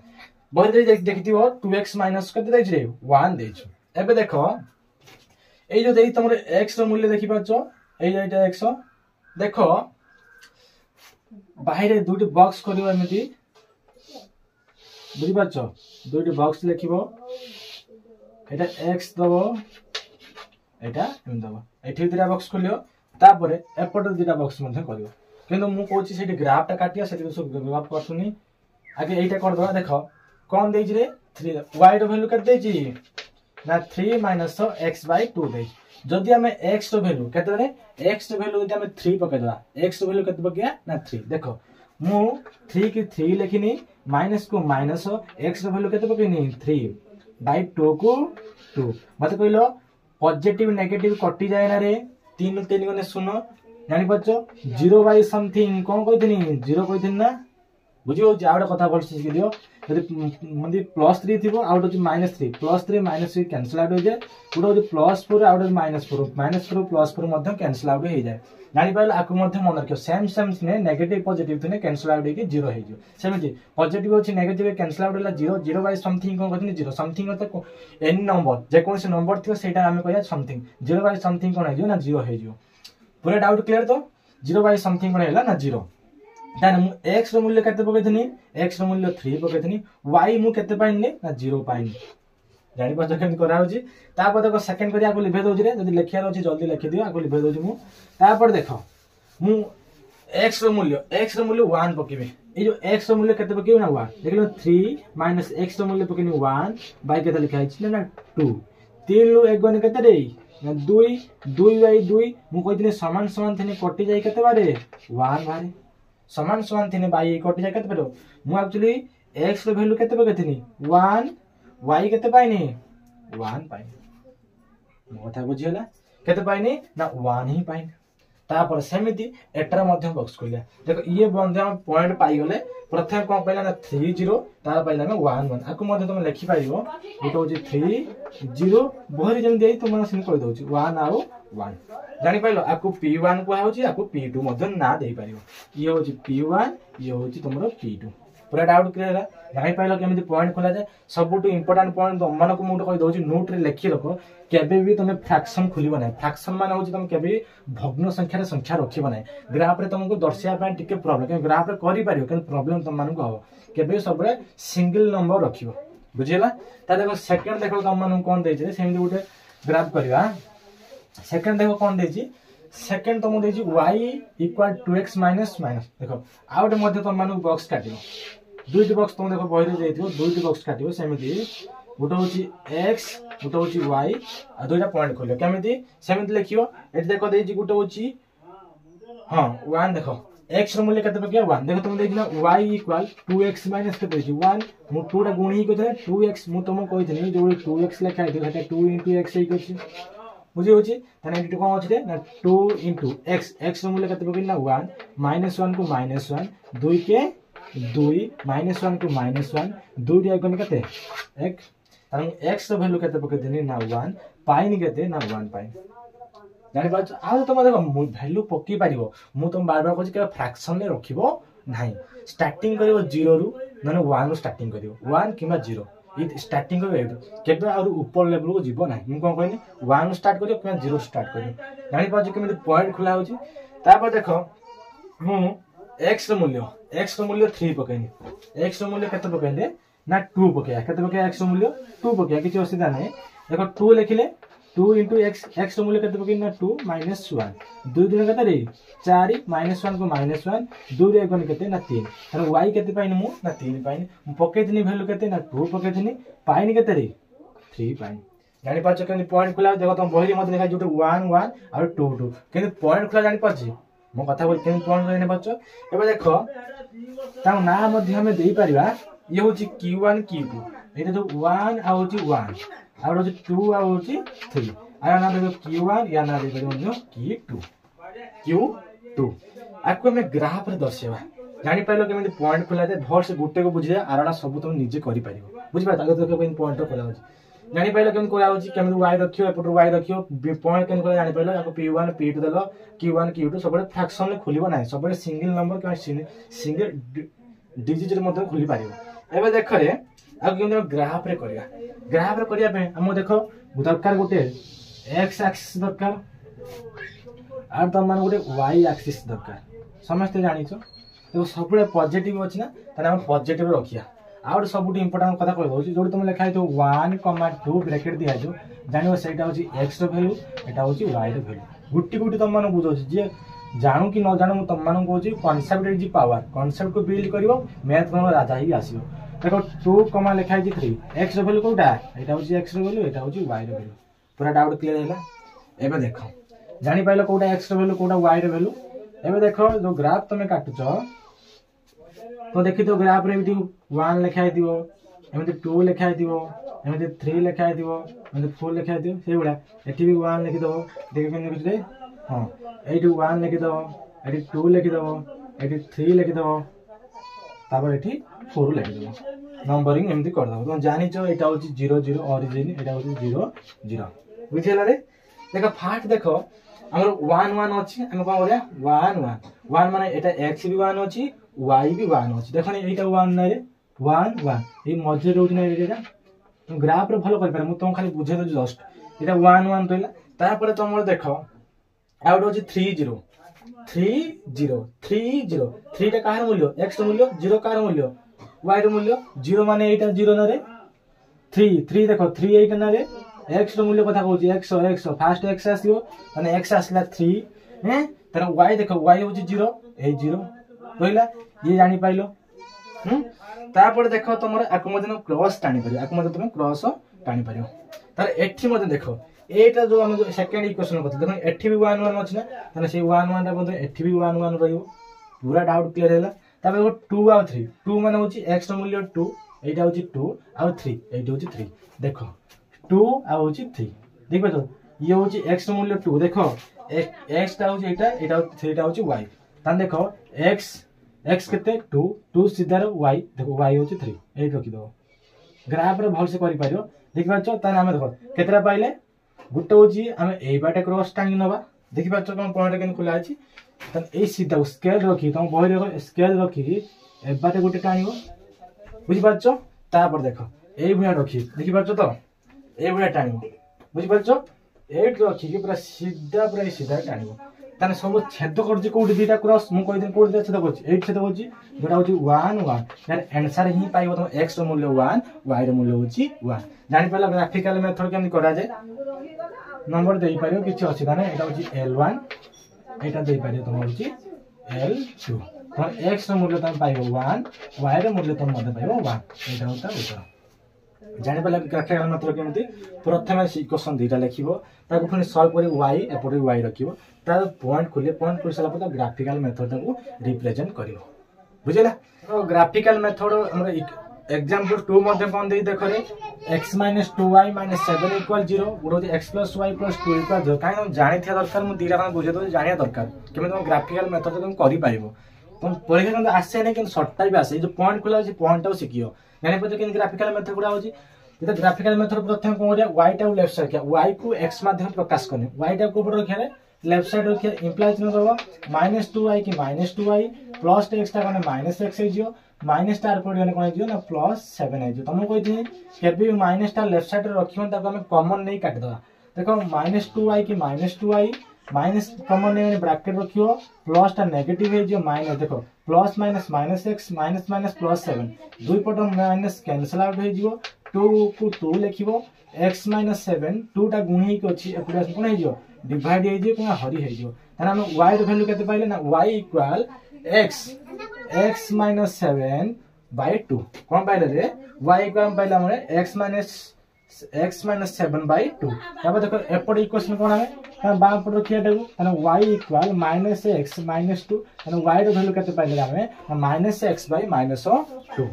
बहुत देरी देखिथिबो 2x माइनस केते दै रे 1 दै छ एबे देखो ए जो देई तमरे x रो मूल्य देखि पाछो ए एटा x देखो बाहर दुटी बॉक्स करियो एमिति बुझि पाछो दुटी बॉक्स लिखिबो एटा x दबो एटा एम दबो एठी दुटा बॉक्स खोलियो तापरे एपट दुटा बॉक्स मध्ये करियो किंतु मु कहूची सेठी ग्राफ टा काटिया सेठी सब ग्राफ करसुनी आगे एटा कर दबा देखो कोन देइ रे 3 y रो वैल्यू कत देइ छी ना 3 माइनस x by 2 दे जदि हमें x रो वैल्यू केते रे x रो वैल्यू जदि हमें 3 पके दवा x रो वैल्यू केते पके ना 3 देखो मु 3 की 3 लिखिनी माइनस को माइनस x रो वैल्यू केते पकेनी 3 by 2 को 2 मते कहलो पॉजिटिव नेगेटिव कटि जाय ना रे 3 3 गने सुनो जानि पछो 0 by समथिंग कोन कहितनी 0 कहितनी ना बुझियो जावडा कथा बोल सिखि दियो यदि मंदी प्लस 3 थिबो आउट होची -3 प्लस 3 -3 कैंसिल आउट हो जाय पुरो होची +4 आउट होची -4 +4 मध्य कैंसिल आउट हो जाय जानि पाइल आकु मध्य मन रखियो सेम ने नेगेटिव पॉजिटिव थने कैंसिल आउट होकी 0 हे जो सेमिति पॉजिटिव होची नेगेटिव कैंसिल आउट होला 0 0 बाय समथिंग कोन कहतनी 0 समथिंग मतलब एनी नंबर जे कोन से नंबर थियो सेटा हमें कहया समथिंग 0 बाय समथिंग कोन हे जो ना 0 हे जो पूरा डाउट क्लियर तो 0 बाय समथिंग कोन हैला ना 0 ताने मु x रो मूल्य केते पकेथनी x रो मूल्य 3 पकेथनी y मु केते पाइनी ना 0 पाइनी जानि पछ केन करा होची तापर देखो सेकंड करिया को लिखे दोजी रे जदी लेखिया होची जल्दी लिखि दियो आको लिखे दोजी मु तापर देखो मु x रो मूल्य 1 पकेबे ए जो x रो मूल्य केते पकेबे ना 1 देखलो 3 - x रो मूल्य पकेनी 1 बाय केते लिखा हिची ना 2 3 लो 1 गने केते रे 2 2 बाय 2 मु कहितनी समान समान थने कटि जाय केते बारे 1 बारे समान समान थिने बाई कटि जाय केते परो मु एक्चुअली x रो वैल्यू केते पकेथिनी 1 y केते पाइनी 1 पाइनी मो कथा बुझियला केते पाइनी ना 1 ही पाइनी तापर सेमिति एटर मध्य बॉक्स खोलिया देखो ये बंधे हम पॉइंट पाई गले प्रथम कोन पाइला ना 30 तार पाइला ना 11 आकु मध्य तुम लिखि पाइबो एटा होची 30 बहरी जम देई तुम सिन कहि दोची 1 आउ 1 जानि पाइलो आकु p1 को होची आकु p2 मध्य ना देई पारियो ये होची p1 ये होची तुमरो p2 पूरा डाउट क्लियर है जानि पाइलो केमिति पॉइंट खोला जाय सबटु इंपोर्टेंट पॉइंट तुम मानको मु कहि दोची नोट रे लिखि रखो केबे भी तुम फ्रैक्शन खोलिबो नै फ्रैक्शन माने होची तुम केबे भग्न संख्या रे संख्या रखिबो नै ग्राफ रे तुमको दर्शिया पय टिके प्रॉब्लम के ग्राफ रे करि पारियो के प्रॉब्लम तुम मानको हो केबे सबरे सिंगल नंबर रखिबो बुझियला ता देखो सेकंड देखो तुम मानको कोन दै छै सेमि गुटे ग्राफ करबा सेकंड देखो कोन दै छै सेकंड तुम दै छै y = 2x - देखो आउट मध्ये तुम मानको बॉक्स काटियो दुईटी बॉक्स तुम देखो बही जाइए दुईटी बॉक्स काटो सेमती गोटे हूँ एक्स गोटे हूँ वाई आ दुईटा पॉइंट खोल केमी सेमती लिख ये देख गोटे हूँ हाँ 1 देख एक्स मूल्य के 1 देख तुम देखना वाई इक्वाल 2x माइनस के 1 मु 2 टा गुणी ही 2x मु तुमको कही जो 2x लिखा है 2 into x ही बुझी होची तने एटी कोन अछि ना 2 into x x रो मूल्य केते पकिना 1 -1 को -1 2 के 2 -1 को -1 2 रे कोन केते 1 तने x रो वैल्यू केते पके देनी ना 1 पाइन केते ना 1 पाइन जानि पाछ आ तुम देखो वैल्यू पकी पारिबो मु तुम बार बार कहछि के फ्रैक्शन ले रखिबो नाही स्टार्टिंग करिवो 0 रु माने 1 रो स्टार्टिंग करिवो 1 किबा 0 ये स्टार्टिंग केबे और ऊपर लेवल को जीव ना मु कोन कहनी 1 स्टार्ट करियो कि 0 स्टार्ट करियो जानि पाछ केमे पॉइंट खुला होची तापर देखो मु x रो मूल्य 3 पकेनी x रो मूल्य केते पकेले ना 2 पकेया केते पकेया x रो मूल्य 2 पकेया किछि असुविधा नै देखो 2 लिखिले 2 into x x रो मूल्य केते पकेनी ना 2 -1 2 दिन केते रे 4 -1 को -1 2 रे कोन केते ना 3 तर y केते पाइन मु ना 3 पाइन मु पकेतनी वैल्यू केते ना 2 पकेतनी पाइन केते रे 3 पाइन जानि पाछ केनी पॉइंट खुला देखो तुम बहिरी मत देखा जोटे 1 1 और 2 2 केनी पॉइंट खुला जानि पाछ मो कथा बोल केनी पॉइंट जानि पाछ एबे देखो ता ना मध्ये हमें देई परिबा ये होची q1 q2 एटा जो 1 आ होची 1 आ होची 2 आ होची 3 आ ना देखो q1 या ना देखो q2 q2 आको हमें ग्राफ रे दर्शेबा जानि पाइलो केमिति पॉइंट खुला दे भर से गुटे को बुझिया आराना सब तुम निजे करि परिबो बुझि पा ताको देखो केमिति पॉइंट खोला होची जानि पाइलो केमिति कोला होची केमिति y रखियो एपटो y रखियो पॉइंट केन कोला जानि पाइलो आको p1 p2 देलो q1 q2 सबले फ्रैक्शन ले खुलिबो नै सबले सिंगल नंबर के सिंगल डिजिट रे मते खुलि पारिबो एबे देखो रे आ केमिति ग्राफ रे करिया पे हम देखो दरकार गोटे x एक्सिस दरकार आर त मान गोटे y एक्सिस दरकार समस्त जानिछो देखो सबले पॉजिटिव अछि ना तने हम पॉजिटिव रखिया आउट सबुटी इंपोर्टेंट कथा कहि दोछि जोडी तुम लिखा है तो 1,2 ब्रैकेट दिया जो जानिबो सेटा होछि x रो वैल्यू एटा होछि y रो वैल्यू गुट्टी गुट्टी तुम माने बुझोछि जे जानू कि न जानू तुम माने कहछि कांसेप्ट इज पावर कांसेप्ट को बिल्ड करिवो मैथ कोन राजा ही आसीबो देखो 2 कमा लिखा है 3 x रो वैल्यू कोटा एटा होछि x रो वैल्यू एटा होछि y रो वैल्यू पूरा डाउट क्लियर हैला एबे देखो जानि पाइलो कोटा x रो वैल्यू कोटा y रो वैल्यू एबे देखो जो ग्राफ तमे काटुचो तो देखि तो ग्राफ रे बिटी 1 लिखाइ दियो एमते 2 लिखाइ दियो एमते 3 लिखाइ दियो एमते 4 लिखाइ दियो सेइ बडा एठी भी 1 लिखि दो देखि केन लिखि दे हां एठी 1 लिखि दो एठी 2 लिखि दो एठी 3 लिखि दो तापर एठी 4 लिखि दो नंबरिंग एमती कर दो तुम जानि छ एटा होची 0 0 ओरिजिन एटा होची 0 0 बुझिला रे देखो फास्ट देखो हमर 1 1 अछि हम कोन बोलिया 1 1 1 माने एटा x भी 1 अछि y भी 1 अछि देखो ने एटा 1 नै रे 1 1 ए मजे रोज नै रे तुम ग्राफ रे भलो कर पारे मु तुम खाली बुझे दो जस्ट एटा 1 1 तइला तापर तुम देखो आउट होची 3 0 3 0 3 0 3 टा कार मूल्य x रो मूल्य 0 कार मूल्य y रो मूल्य 0 माने एटा 0 न रे 3 3 देखो 3 8 न रे x रो मूल्य कथा कहूची x फर्स्ट x आसीयो माने x आसला 3 हैं तर y देखो y होची 0 ए 0 होइला ये जानि पाइलो तापर देखो तुमर आकमदन क्रॉस टाणी परियो आकमदन तुम क्रॉस टाणी परियो तर एठी मते देखो एटा जो हम सेकंड इक्वेशन करते देखो एठी भी 1 1 अछि ना तने से 1 1 रा बंद एठी भी 1 1 रहियो पूरा डाउट क्लियर हैला तापर 2 और 3 2 माने होची x रो मूल्य 2 एटा होची 2 और 3 एटा होची 3 देखो 2 आ होची 3 देखबे तो ये होची x रो मूल्य 2 देखो x टा होची एटा 3 टा होची y तान देखो x केते 2 2 सीधा रो y देखो y होची 3 एट रखि दो ग्राफ रे भल से करि पारियो देखि पाछो तान हम देखो केतरा पाइले गुट्टे होची हम ए बाटे क्रॉस टांगी नबा देखि पाछो कोन पॉइंट केन खुला अछि तान ए सीधा स्केल रखि तुम बहि देखो स्केल रखि ए बाटे गुटे टाणीबो बुझि पाछो तापर देखो ए भुया रखि देखि पाछो तो ए भुया टाणीबो बुझि पाछो एट रखि के पूरा सीधा टाणीबो ताने सब छेद करछि कोडी दीटा क्रॉस मु कहि दिन कोडी छेद करछि 8 छेद करछि जोटा होछि 1 1 यार आंसर ही पाइबो त x रो मूल्य 1 y रो मूल्य होछि 1 जानि पला ग्राफिकल मेथड केमि करा जाय नंबर देई पारियो किछि अछि ताने एटा होछि L1 एटा देई पारियो त होछि L2 तुम x मूल्य तुम पाइबो 1 y रे मूल्य तुम मते पाइबो 1 एटा होता उत्तर जानि पले ग्राफिकल मेथड केमति प्रथमे इक्वेशन दुईटा लिखिबो ताको पुनी सॉल्व करी y एपटे y रखिबो तार पॉइंट खुले पॉइंट कर सला पर ग्राफिकल मेथड ताको रिप्रेजेंट करिवो बुझिला तो ग्राफिकल मेथड हमर एग्जांपल 2 मध्ये कोन देई देखो रे x - 2y - 7 = 0 गुडो x + y + 2 = 0 काहे हम जानि थिया दरकार मु दीरा का बुझे तो जानिया दरकार केमे तुम ग्राफिकल मेथड तुम करि पाइबो तुम परीक्षा में आसे नहीं कि शॉर्ट टाइप आसे जो पॉइंट खुला अछि पॉइंट टाउ सिकियो जानि पते कि ग्राफिकल मेथड गुडा होछि तो ग्राफिकल मेथड प्रथम कोन करिया y टाउ लेफ्ट साइड क्या y को x माध्यम प्रकाश करने y टाउ को ऊपर रखिया रे लेफ्ट साइड रखिया इंप्लाइज न दबो -2y की -2y प्लस x ता कने -x हे जियो माइनस स्टार पड़े कोन हे जियो ना +7 हे जियो तुम कहि थी केबे माइनस स्टार लेफ्ट साइड रे रखियो ताको हम कॉमन नहीं काट दवा देखो -2y की -2y माइनस कॉमन नहीं ब्रैकेट रखियो प्लस ता नेगेटिव हे जियो माइनस देखो plus minus -x minus minus +7 दुई पट माइनस कैंसिल आउट हे जियो 2 को 2 लिखिबो x - 7 2 टा गुणी के अछि एपुरा कोन हे जियो डिवाइड हे जियो कोन हरि हे जियो ताना हम y रो वैल्यू केते पाइले ना y = x - 7 by 2 कोन पाइले रे y = पाइला माने x - 7 by 2 तब देखो एपड इक्वेशन कोन हमें बा पड रखिया देबो ताना y = -x - 2 ताना y रो वैल्यू केते पाइले हमें -x by -2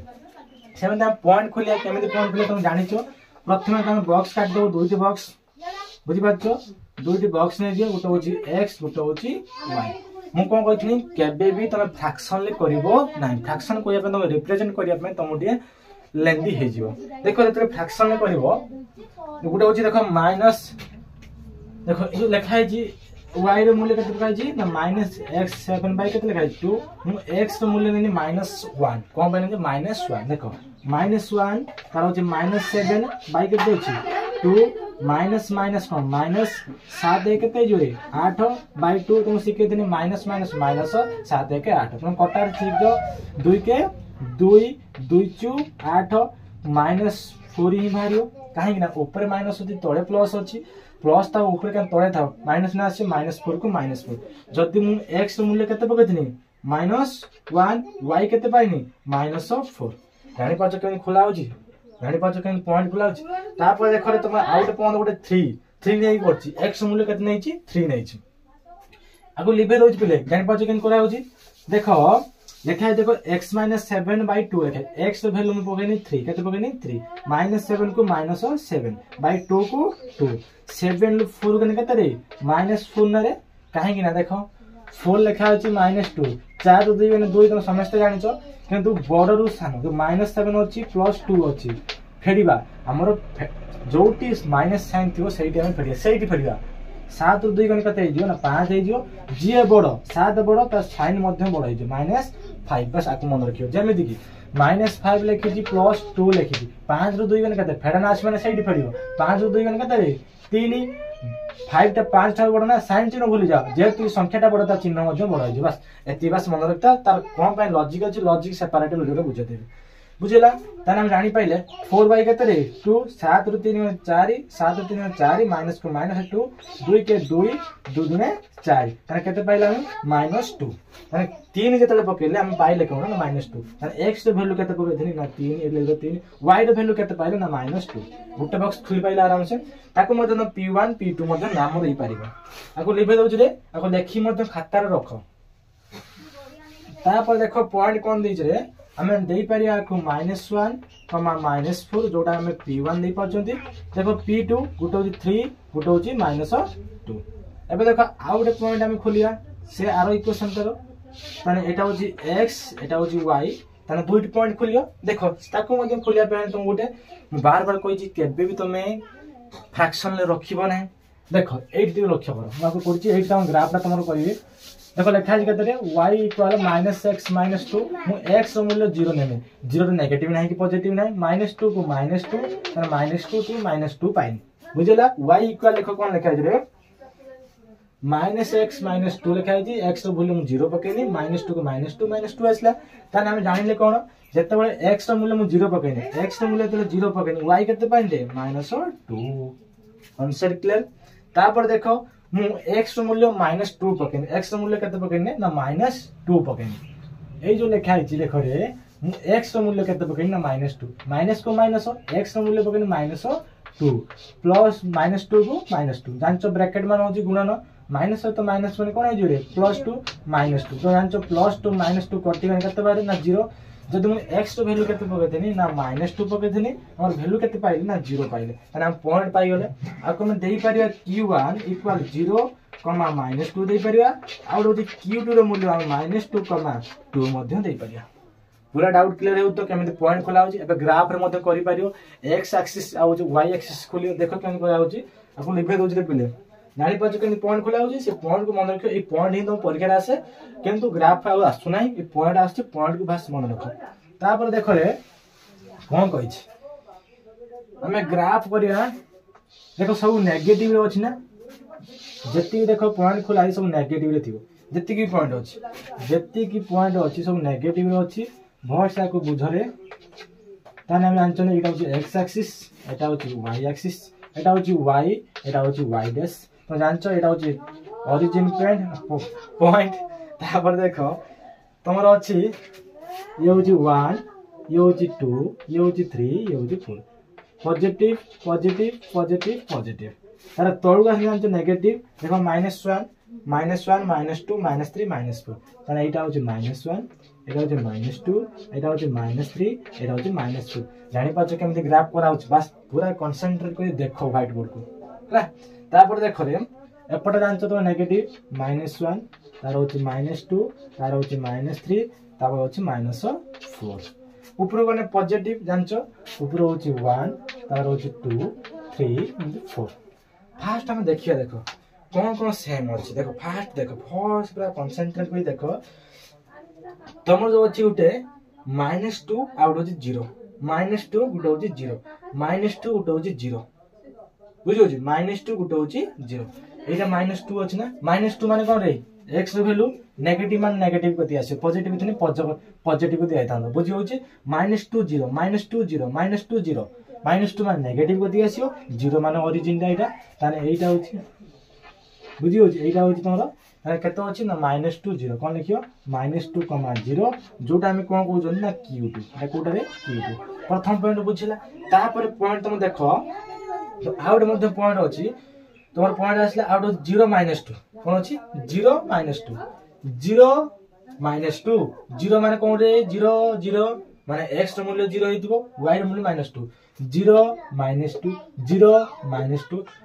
सेमे हम पॉइंट खोलिया केमिति पॉइंट खोलिया तुम जानिचो प्रथमे तुम बॉक्स काट दो दुईटी बॉक्स बुझि पाछो दुईटी बॉक्स ने दियो गोटे होची x गोटे होची y मु कोन कहथिनी केबे भी तमे फ्रैक्शन ले करबो नाही फ्रैक्शन कोया पे तमे रिप्रेजेंट करिया पे तम दिए लेंदी हे जिवो देखो जतरे फ्रैक्शन ले करबो गोटे होची देखो माइनस देखो ई लिखा है जी y रो मूल्य केते लिखा है जी ना -x7 बाय केते लिखा है 2 मु x रो मूल्य नेनी -1 कोन बने जे -1 देखो -1 तार होची -7 बाय केते होची 2 माइनस माइनस कौन -7 एक केते जोरे 8 बाय 2 तुम सिखे दिनी माइनस माइनस माइनस 7 एक 8 तुम कटार ठीक दो 2 के 2 2 चू 8 -4 ही मारियो काहे कि ना ऊपर माइनस होती तळे प्लस अछि प्लस ता ऊपर का तळे था माइनस ना आसे -4 को -4 जदी मु x रो मूल्य केते पकेतिनी -1 y केते पाइनी -4 जानि पाछो केन खोला होजी जानि पाछो केन पॉइंट खोला होजी तापर देखो रे तुम आउट पॉइंट गोटे 3 नै करछि x मूल्य केते नैछि 3 नैछि आगु लिबे रोज पिले जानि पाछो केन कोरा होजी देखो लिखा है देखो x - 7 by 2 लिखा है x रो वैल्यू में पकेनी 3 केते पकेनी 3 -7 को -7 by 2 को 2 7 लो 4 कने केते रे -4 न रे काहे कि ना देखो 4 लिखा अछि -2 4 रो 2 कने 2 तुम समस्त जानिचो किंतु बड़ रो सानो जो -7 अछि +2 अछि फेडिबा हमरो जोटी माइनस साइन थियो सेठी हम फेडिया सेठी फेडिया 7 रो 2 कने केते हिजो ना 5 हिजो जे बड़ 7 बड़ त साइन मध्ये बड़ हिजो -5 बस आकु मन रखियो जेमिति कि -5 लिखि जी +2 लिखि जी 5 रो 2 कने केते फेडना आस माने सेठी फेडियो 5 रो 2 कने केते रे 3 5 टा 5 टा बड़ ना साइन चिन्ह भूली जा जेतु संख्याटा बड़ ता चिन्ह मध्ये बड़ हिजो बस एति बस मन रखता तार कोन पय लॉजिक अछि लॉजिक सेपरेट वीडियो रे बुझे देबे बुझिला ताने हम जानि पाइले 4 बाय केते रे 2 7 रो 3 4 7 रो 3 4 माइनस को -2 2 के 2 2 दुने 4 ताने केते पाइला हम -2 ताने 3 जेतले पकेले हम पाइले कोन ना -2 ताने x रो वैल्यू केते पकेथिनी ना 3 एले 3 y रो वैल्यू केते पाइले ना -2 गुटे बॉक्स खुली पाइला आराम से ताको मते ना p1 p2 मते नाम देई परिबा आको लिबे दउछ रे आको देखि मते खाता रे रखो तापर देखो पॉइंट कोन दैछ रे हमें दे परिया को -1 -4 जोटा हमें p1 दे पाचंती देखो p2 गुटे होची 3 गुटे होची -2 एबे देखो आ गुटे पॉइंट हमें खोलिया से आरो इक्वेशन करो माने एटा होची x एटा होची y ताने दुईट पॉइंट खोलियो देखो ताको मध्ये खोलिया पे तुम गुटे बार बार कोइ जी केबे भी तमे फ्रैक्शन ले रखिबो नै देखो 8 दिन रखियो करो माको करची 8 टा ग्राफ ला तमरो करिवे देखो लिखा है केते रे y = -x - 2 मु x रो मूल्य 0 नेने 0 रो नेगेटिव नाही कि पॉजिटिव नाही -2 को -2 तार -2 टू -2 पाइन बुझला y = लिखो कोन लिखा है रे -x - 2 लिखा है जी x रो वैल्यू 0 पकेनी -2 को -2 आसला ताने हम जानिले कोन जेते बेले x रो मूल्य मु 0 पकेनी x रो मूल्य तेले 0 पकेनी y केते पाइन दे -2 कॉन्सेप्ट क्लियर तापर देखो मु x रो मूल्य -2 पकेनी x रो मूल्य केते पकेनी ना -2 पकेनी এই जो लेखा है देख रे एक्स मूल्य केते पकैनी ना -2 माइनस को माइनस एक्स मूल्य पकैनी -2 प्लस -2 को -2 जानचो ब्रैकेट मान होची गुणन माइनस तो माइनस माने कोन हे +2 -2 तो जानचो +2 -2 कटि गने केते बारे ना 0 जदि मु x रो वैल्यू केते पकैथेनी ना -2 पकैथेनी और वैल्यू केते पाइले ना 0 पाइले माने हम पॉइंट पाइ गले आ कोन देई परिया q1 = 0 -2 देई परिया आ रोजी q2 रो मूल्य हम -2 2 मध्ये देई परिया पूरा डाउट क्लियर हो तो केमिति पॉइंट खोला होची एबे ग्राफ रे मध्ये करि परियो x एक्सिस आ जो y एक्सिस खोलियो देखो केमिति खोला होची आपन लिखे दोछि पिले जानि पाछ केमिति पॉइंट खोला होची से पॉइंट को मन रखियो ए पॉइंट ही तो परीक्षा रे आसे किंतु ग्राफ आ आसु नाही ए पॉइंट आसे पॉइंट को भास मन रखो तापर देखो रे कोन कहि छी हमें ग्राफ करिया देखो सब नेगेटिव रे अछि ना जति देखो पॉइंट खोला सब नेगेटिव रे थिबो जति की पॉइंट अछि सब नेगेटिव रे अछि भरसा को बुझरे ताने हम जानछन एटा होची x एक्सिस एटा होची y एक्सिस एटा होची y एटा होची y डैश तो जानछो एटा होची ओरिजिन पॉइंट तापर देखो तमरो अछि ये होची 1 ये होची 2 ये होची 3 ये होची 4 पॉजिटिव पॉजिटिव पॉजिटिव पॉजिटिव तार तळु आसी जानछो नेगेटिव देखो -1 -2 -3 -4 ताने एटा होची -1 एटा होची -2 एटा होची -3 एटा होची -4 जानि पाछो केमिति ग्राफ करा होची बस पूरा कंसंट्रेट करी देखो व्हाइट बोर्ड को ହେଲା तापर देखो रे एपटे जानछो तो नेगेटिव -1 तार होची -2 तार होची -3 तापर होची -4 ऊपर गने पॉजिटिव जानछो ऊपर होची 1 तार होची 2 3 4 फास्ट हम देखिया देखो कोन सेम अछि देखो फास्ट देखो फर्स्ट पूरा कंसंट्रेट करी देखो तमर जो अछि उटे -2 आउट होची 0 -2 गुटे होची 0 -2 गुटे होची 0 बुझियो छी -2 गुटे होची 0 एटा -2 अछि ना -2 माने कोन रे x रो वैल्यू नेगेटिव मान नेगेटिव कति आसे पॉजिटिव थिने पॉजिटिव कति आइतानो बुझियो छी -2 0 -2 0 -2 0 -2 मान नेगेटिव कति आसियो 0 माने ओरिजिन दा एटा ताने एटा होची बुझियो छी एटा होची तमरो ताने केतो अछि ना -2 0 कोन लिखियो -2 0 जोटा हम कोन कहू जनी ना q2 एटा कोटा रे q2 प्रथम पॉइंट बुझिला तापर पॉइंट तुम देखो तो आउट मध्ये पॉइंट अछि तोर पॉइंट आसला आउट 0 -2 कोन अछि 0 -2 0 -2 0 माने कोन रे 0 0 माने x रो मूल्य 0 हेतिबो y रो मूल्य -2 0 -2 0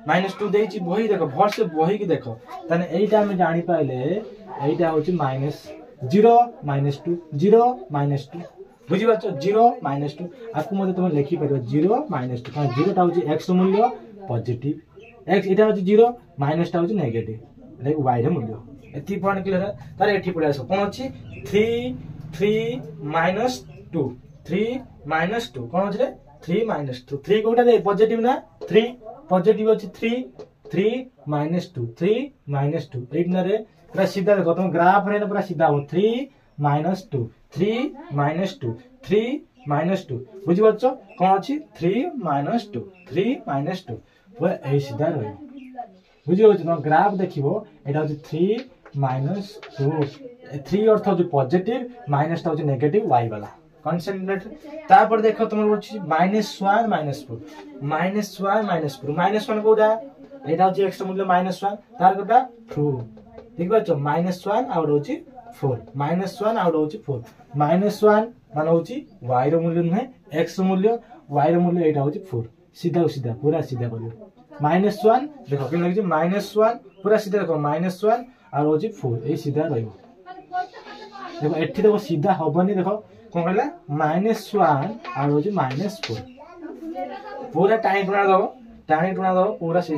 -2 देई छी बही देखो भर से बही की देखो तने एटा हम जानि पाइले एटा होची -0 -2 0 -2 बुझी बाचो 0 -2 आपको मते तुम लिखि परियो 0 -2 कारण 0 टा होची x मूल्य पॉजिटिव x एटा होची 0 माइनस टा होची नेगेटिव रे y रे मूल्य एती पॉइंट क्लियर है तारे एठी पडा सो कोन अछि 3 -2 3 -2 कोन अछि रे 3 -2 3 कोटा दे पॉजिटिव ना 3 पॉजिटिव अछि 3 -2 3 -2 एट ना रे पूरा सीधा देखो तुम ग्राफ रे पूरा सीधा हो 3 -2 3 -2 3 -2 बुझि बच्चो कोन अछि 3 -2 3 -2 पूरा ए सीधा रही बुझि हो तुम ग्राफ देखिबो एटा अछि 3 -2 3 अर्थ होची पॉजिटिव माइनस टा होची नेगेटिव y वाला कंसंट्रेट तापर देखो तुम होची -1 -4 -1 कोडा एटा होची x मूल्य -1 तार कोडा ट्रू ठीक बाचो -1 आउट होची 4 -1 आउट होची 4 -1 माने होची y रो मूल्य नहे x रो मूल्य y रो मूल्य एटा होची 4 सीधा सीधा पूरा सीधा करियो -1 देखो कि लगी -1 पूरा सीधा देखो -1 और होची 4 ए सीधा रहइबो देखो एठी देखो सीधा होबनी देखो कोन कहला -1 और होची -4 पूरा टाइम टुना दो पूरा से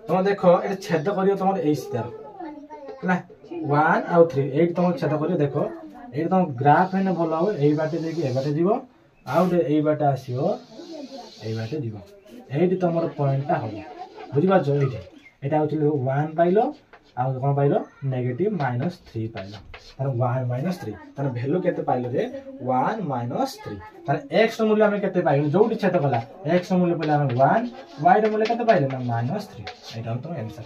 तुम देखो ए छेद करियो तुम ए सीधा ना 1 और 3 8 तुम छेद करियो देखो ए तुम ग्राफ हेने भलो हो ए बाटे देखि ए बाटे जीवो आउट ए बाटे आसीओ ए बाटे जीवो एठी तमर पॉइंटटा हो बुझि बाजो एठी एटा होची 1 पाइलो आ कोन पाइलो नेगेटिव -3 पाइलो तार 1 -3 तार वैल्यू केते पाइलो रे 1 -3 तार x रो मूल्य हम केते पाइलो जोडी छेद कला x रो मूल्य पहला हम 1 y रो मूल्य केते पाइलो ना -3 एटा तो आंसर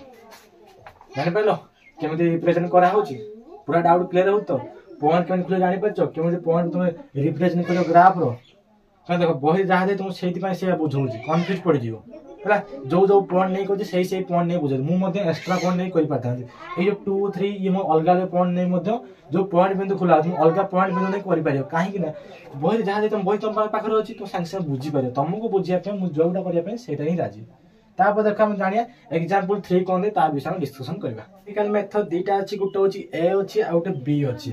जानि पाइलो केमिति रिप्रेजेंट करा होची पूरा डाउट क्लियर हो तो पॉइंट केमि खुले जानि परछो केमि पॉइंट तुम रिप्रेजेंट करियो ग्राफ रो कहीं देख बही जहाँ दे तुम से बुझाऊँ कन्फ्यूज पड़ जाओ है जो जो पॉइंट नहीं कर सही पॉइंट नहीं बुझे मुझे एक्सट्रा पॉइंट नहीं कर पाता ये जो 2 3 ये अलग पॉइंट नहीं जो पॉइंट बिंदु खुला अलग पॉइंट बिंदु नहीं कर कहीं बही जहाँ दे तुम बही तुम पाखे अच्छी तुम सागे सागे बुझीपार तुमको बुझापी मुझे जोटा करने से ही राजी तापर देख हम जानिया एग्जांपल 3 कौन दे ता विषय में डिस्कशन करबा प्रैक्टिकल मेथड दीटा अछि गुटे होची ए अछि आ गुटे बी अछि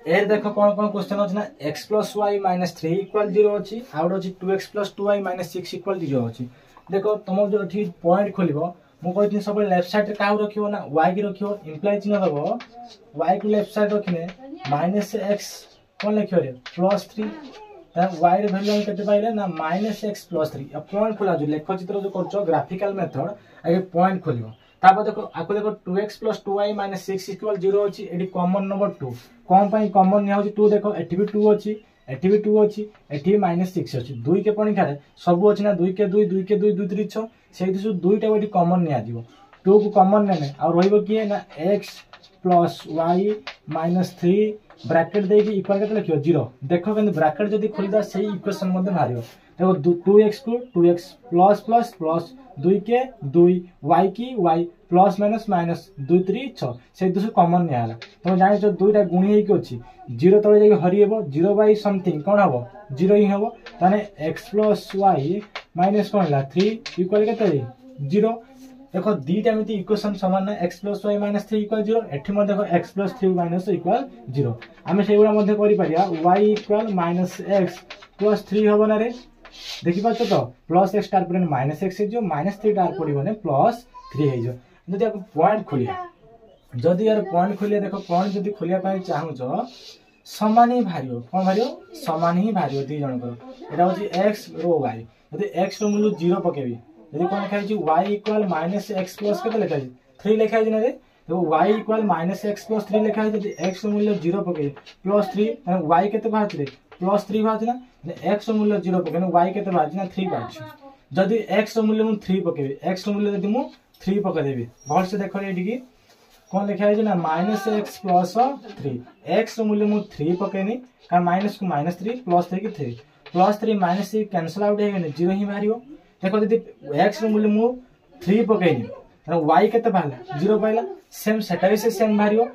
ए देखो कौन कौन क्वेश्चन अछि ना x + y - 3 = 0 अछि आ गुटे अछि 2x + 2y - 6 = 0 अछि देखो तुम जो ठीक पॉइंट खोलिबो मु कहथि सब लेफ्ट साइड रे काउ रखिबो ना y की रखिबो इंप्लाई चिन्ह दबो y को लेफ्ट साइड रखिने -x कोन लिखियो रे +3 ता y रे वैल्यू केते पाइले ना -x + 3 अब पॉइंट खोला जो लेख चित्र जो करछो ग्राफिकल मेथड आगे पॉइंट खोलिबो तापर देखो आको देखो 2x + 2y - 6 = 0 अछि एडी कॉमन नंबर 2 कोन पई कॉमन निया होछि 2 देखो एठी भी 2 अछि एठी भी 2 अछि एठी -6 अछि 2 के पणी खारे सब अछि ना 2 के 2 2 के 2 2 3 6 सेहि दिसु 2 टा एठी कॉमन निया दिबो 2 को कॉमन नेने आ रहिबो किए ना x + y - 3 ब्रैकेट दे के इक्वल केते लिखियो 0 देखो केन ब्रैकेट जदी खोलदा सेही इक्वेशन मध्ये मारियो देखो 2x को 2x ++ 2 के 2 y की y +- 2 3 6 से दुसु कॉमन ने आला तुम जानि छ दुईटा गुणी हे कि अछि 0 तळे जाई हरिएबो 0 बाय समथिंग कोन हबो 0 ही हबो ताने x + y - कोन ला 3 इक्वल केते 0 देखो दीटा मिति इक्वेशन समान ना x + y - 3 = 0 एठी म देखो x + 3 - = 0 आमे सेगुडा मध्ये करि परिया y = -x + 3 हबो ना रे देखि पाछो तो +x टार पर -x हे जो -3 टार पडिबो ने +3 हे जो जदि आप पॉइंट खोलिया जदि यार पॉइंट खोलिया देखो पॉइंट जदि खोलिया पाई चाहू छ समान ही भारियो कोन भारियो समान ही भारियो दी जण कर एटा होची x रो y जदि x रो मूल्य 0 पकेबी जदि कोन लिखा छी y = -x + केते लिखा छी 3 लिखा छी ना रे तो y = -x + 3 लिखा छी जदि x रो मूल्य 0 पकेबी +3 ताने y केते बाहर रे +3 बाहर ना x रो मूल्य 0 पकेबी y केते बाहर ना 3 बाहर जदि x रो मूल्य मु 3 पकेबी x रो मूल्य जदि मु 3 पका देबी भल से देखो एठी की कोन लिखा है ना -x + 3 x रो मूल्य मु 3 पकेनी का माइनस को -3 +3 की 3 +3 -3 कैंसिल आउट हेगने 0 ही बाहरियो देखो जदि x रो मूल्य मु 3 पकेनी त y केते बाहला 0 पाइला सेम सेटा भी से सेम बाहरियो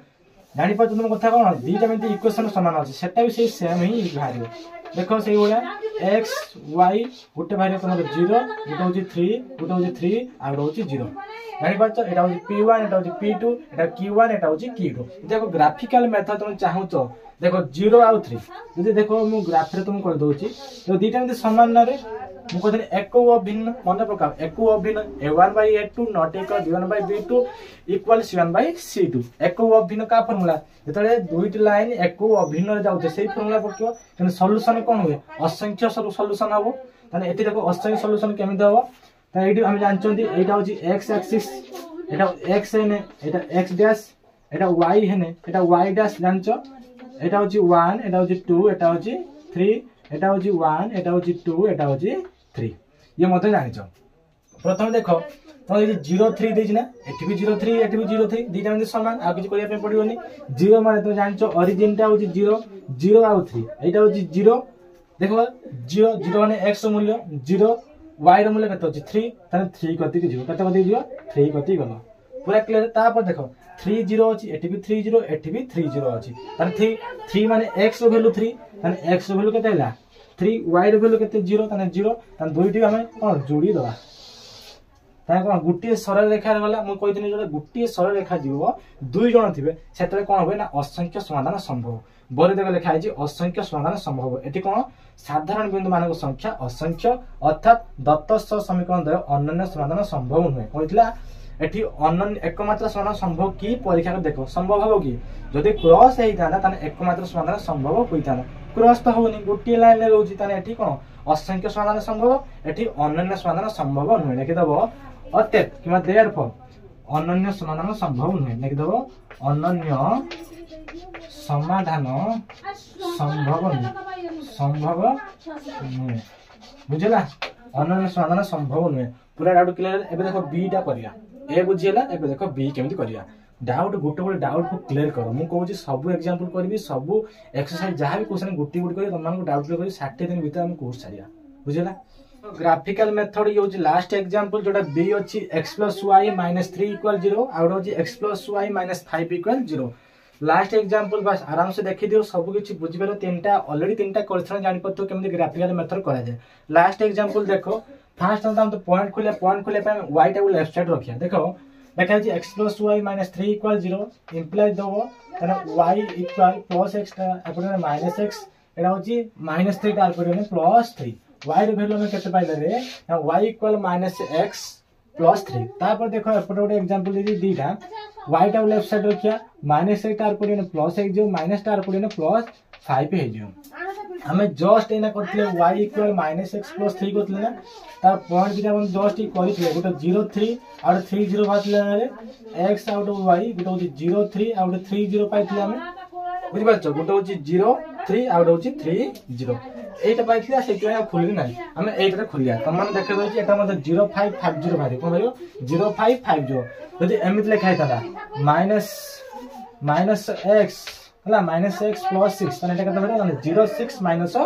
जानि पर तुम कथा कोन दीटा में इक्वेशन समान अछि सेटा भी से सेम ही बाहरियो देखो सही होया x y गुटे बाहरियो तमर 0 गुटे होची 3 गुटे होची 3 आ होची 0 जानि पाछो एटा होची p1 एटा होची p2 एटा q1 एटा होची q2 देखो ग्राफिकल मेथड तुम चाहू छ देखो 0 आ 3 जदि देखो मु ग्राफ रे तुम कर दोची तो दीटा में समान ना रे मु कहते एको अभिन्न मन प्रकार एको अभिन्न a1/a2 not equal b1/b2 equal c1/c2 एको अभिन्न का फार्मूला जतले दुईटी लाइन एको अभिन्न रे जाउते सेही फार्मूला पकियो तने सॉल्यूशन कोन हुए असंख्य सॉल्यूशन हबो तने एति देखो असंख्य सॉल्यूशन केमिति हबो त एटी हम जानचोंदी एटा होची x एक्सिस एटा x हेने एटा x डैश एटा y हेने एटा y डैश जानचो एटा होची 1 एटा होची 2 एटा होची 3 एटा होची 1 एटा होची 2 एटा होची 3 ये मते जानिचो प्रथम देखो तो ये 0 3 देछि ना एठी भी 0 3 एठी भी 0 3 दीटा में समान आ किछ करिया पे पडियोनी 0 माने तो जानचो ओरिजिन टा होची 0 0 आ 3 एटा होची 0 देखो 0 0 माने x मूल्य 0 y रो मूल्य कते होची 3 ताने 3 कति के जीव कते कति जीव 3 कति गलो पूरा क्लियर तापर देखो 3 0 अछि एठी भी 3 0 एठी भी 3 0 अछि ताने 3 माने x रो वैल्यू 3 ताने x रो वैल्यू कते हैला 3 y रो वैल्यू कते 0 ताने 0 ताने दुईटी हमें कोन जोड़ी दवा ताने कोन गुटी सरल रेखा रे गला मु कहितनी जे गुटी सरल रेखा जीव दुई जण थिबे सेतरे कोन होबे ना असंख्य समाधान संभव बोले देखो लिखा है असंख्य समाधान संभव एटी कोन साधारण बिंदु मानक संख्या असंख्य अर्थात दत्त समीकरण द्वय अनन्य समाधान संभव नुहे कहितला एटी अनन्य एकमात्र समाधान संभव की परीक्षा कर देखो संभव हो कि जदि क्रॉस हेई थाना ताने एकमात्र समाधान संभव होई थाना क्रॉस तो होनी गोटी लाइन रे रहउची ताने एटी कोन असंख्य समाधान संभव एटी अनन्य समाधान संभव नुहे लिखि दबो अत्यत किमा देयरफॉर अनन्य समाधान संभव नुहे लिखि दबो अनन्य समाधान संभव संभव नुहे बुझला अनन्य समाधान संभव नुहे पूरा डाउट क्लियर एबे देखो बी टा करिया ए बुझियला एबे देखो बी केमिति करिया डाउट गोटे गोटे डाउट को क्लियर कर मु कहूँ सब एग्जांपल करी सब एक्सरसाइज जहाँ भी क्वेश्चन गोटे गोटे कर तुम डाउट क्लियर कर 60 दिन भीतर कोर्स छाड़िया बुझेगा। ग्राफिकल मेथड ये होची लास्ट एग्जांपल जोटा बी अछि x + y - 3 = 0 आउट होची x + y - 5 = 0। लास्ट एग्जांपल बस आराम से देखि दियो सब किछि बुझि बेरो तीनटा ऑलरेडी तीनटा क्वेश्चन जानि पत्तो केमि ग्राफिकल मेथड करा जाय। लास्ट एग्जांपल देखो फर्स्ट हम तो पॉइंट खोले पे y टेबल लेफ्ट साइड रखिया देखो देखा जी x + y - 3 = 0 इंप्लाई दो तने y = +x एपटे -x एटा होची -3 टा एपटे +3 y रे वैल्यू में केते पाइले रे y = -x + 3 तापर देखो एपटे गोटे एग्जांपल दे दीटा y टा लेफ्ट साइड रखिया -8 टा एपटे +1 जो माइनस टा एपटे +5 हे जो हमें जस्ट एना करथले y = -x + 3 करथले ना तार पॉइंट बिटा हम जस्ट ही करथले गोटे 0 3 और 3 0 बातले रे x आउट ऑफ y गोटे होची 0 3 आउट 3 0 पाइथले हमें बुझि पाछो गोटे होची 0 3 आउट होची 3 0 एटा पाइथले सेटा खोलि नै हमें एटा खोलिया त मन देखे दोची एटा मते 0 5 5 0 भारी कोन भाइयो 0 5 5 0 यदि एमित लिखा था माइनस x हला -x + 6 तने एटा कत भारी 0 6 माइनस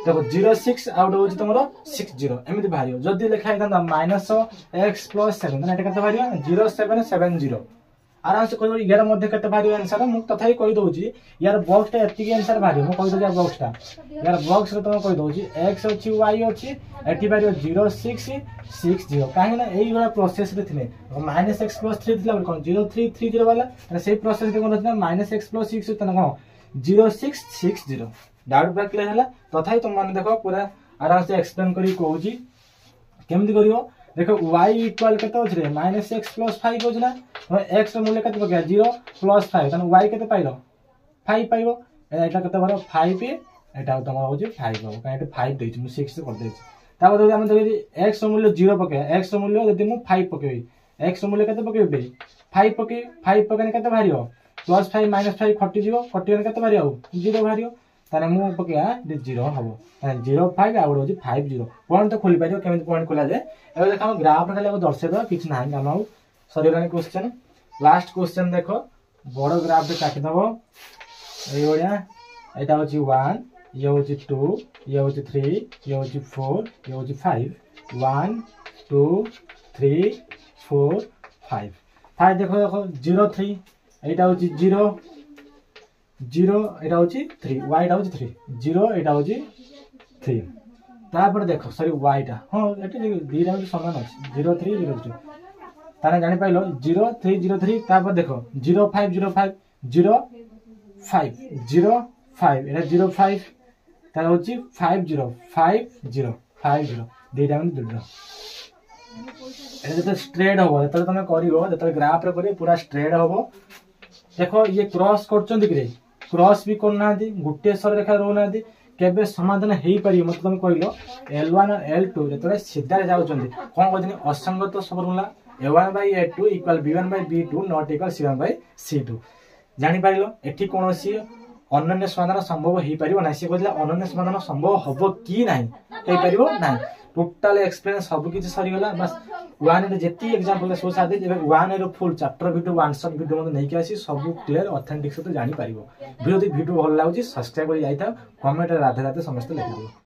देखो 0 6 आउट होची तमरो 6 0 एमिति भारियो जदी लिखा था -x + 7 तने एटा कत भारियो 0 7 7 0 आराम से कहबो यार मध्ये कते भारियो आंसर मु तथाई कहि दोची यार बॉक्स टा एति आंसर भारियो मु कहि दोची बॉक्स टा यार बॉक्स रे तम कहि दोची x अछि y अछि एति भारियो 0 6 6 0 काहे ना एई वाला प्रोसेस रे थिने -x + 3 दिला कोन 0 3 3 0 वाला सेही प्रोसेस रे कोन रथना -x + 6 तने कोन 0 6 6 0 डाउट ब्रेक क्लियर हला तथाई तुम माने देखो पूरा आराम से एक्सप्लेन करी कहूची केमति करियो देखो y = केते अछि रे -x + 5 होछ ना x ର मूल्य केते पके 0 + 5 तने y केते पाइलो 5 पाइबो एटा केते भरो 5 एटा तमर होची 5 हो काहे 5 देछि मु 6 कर देछि तापर যদি हम देखि x ର मूल्य 0 पके x ର मूल्य यदि मु 5 पकेबी x ର मूल्य केते पकेबी 5 पकेने केते भारियो +5 -5 खटि जीवो खटिने केते भारियो 0 भारियो ताने मु पकेया 0 हबो ताने 0 5 आउट होची 5 0 पॉइंट तो खोली पाइयो केमि पॉइंट खोला जाय एबे देखा हम ग्राफ रे खाली दर्शे दो किछ नाही हम आउ सरीरानी क्वेश्चन लास्ट क्वेश्चन देखो बड़ ग्राफ रे काटि दबो एई ओडिया एटा होची 1 ये होची 2 ये होची 3 ये होची 4 ये होची 5 1 2 3 4 5 5 देखो देखो 0 3 एटा होची 0 0 एटा होची 3 y एटा होची 3 0 एटा होची 3 तापर देखो सॉरी y टा हां एटा दीरा होची समान अछि 0 3 0 3 ताने जानि पाइलो 0 3 0 3 तापर देखो 0 5 0 5 0 5 0 5 एटा 0 5 तार होची 5 0 5 0 5 0 दीरा में दुडरा एटा जते स्ट्रेट होबो जते तमे करिवो जते ग्राफ रे करिवो पूरा स्ट्रेट होबो देखो ये क्रॉस करचों दिकरे क्रॉस भी करना दी गुटे सर रेखा रोना दी केबे समाधान हेई पारि मत तुम कहलो L1 और L2 जतरे सीधा जाउचंदी कोन कहजनी असंगत formula A1/A2 = B1/B2 not equal C1/C2 जानि पारिलो एठी कोनोसी अनन्य समाधान संभव हेई पारिबो ना से कहला अनन्य समाधान संभव हबो की नाही हेई पारिबो ना टोटल एक्सपीरियंस सब किछ सरी गला बस 1 रे जेती एग्जांपल सो साथे जेबे 1 रे full chapter video one shot video मते नै के आसी सब क्लियर ऑथेंटिक से तो जानि पारिबो वीडियो भल लागुची सब्सक्राइब करि जाइता कमेंट राधे राधे समस्त लिखि दियो।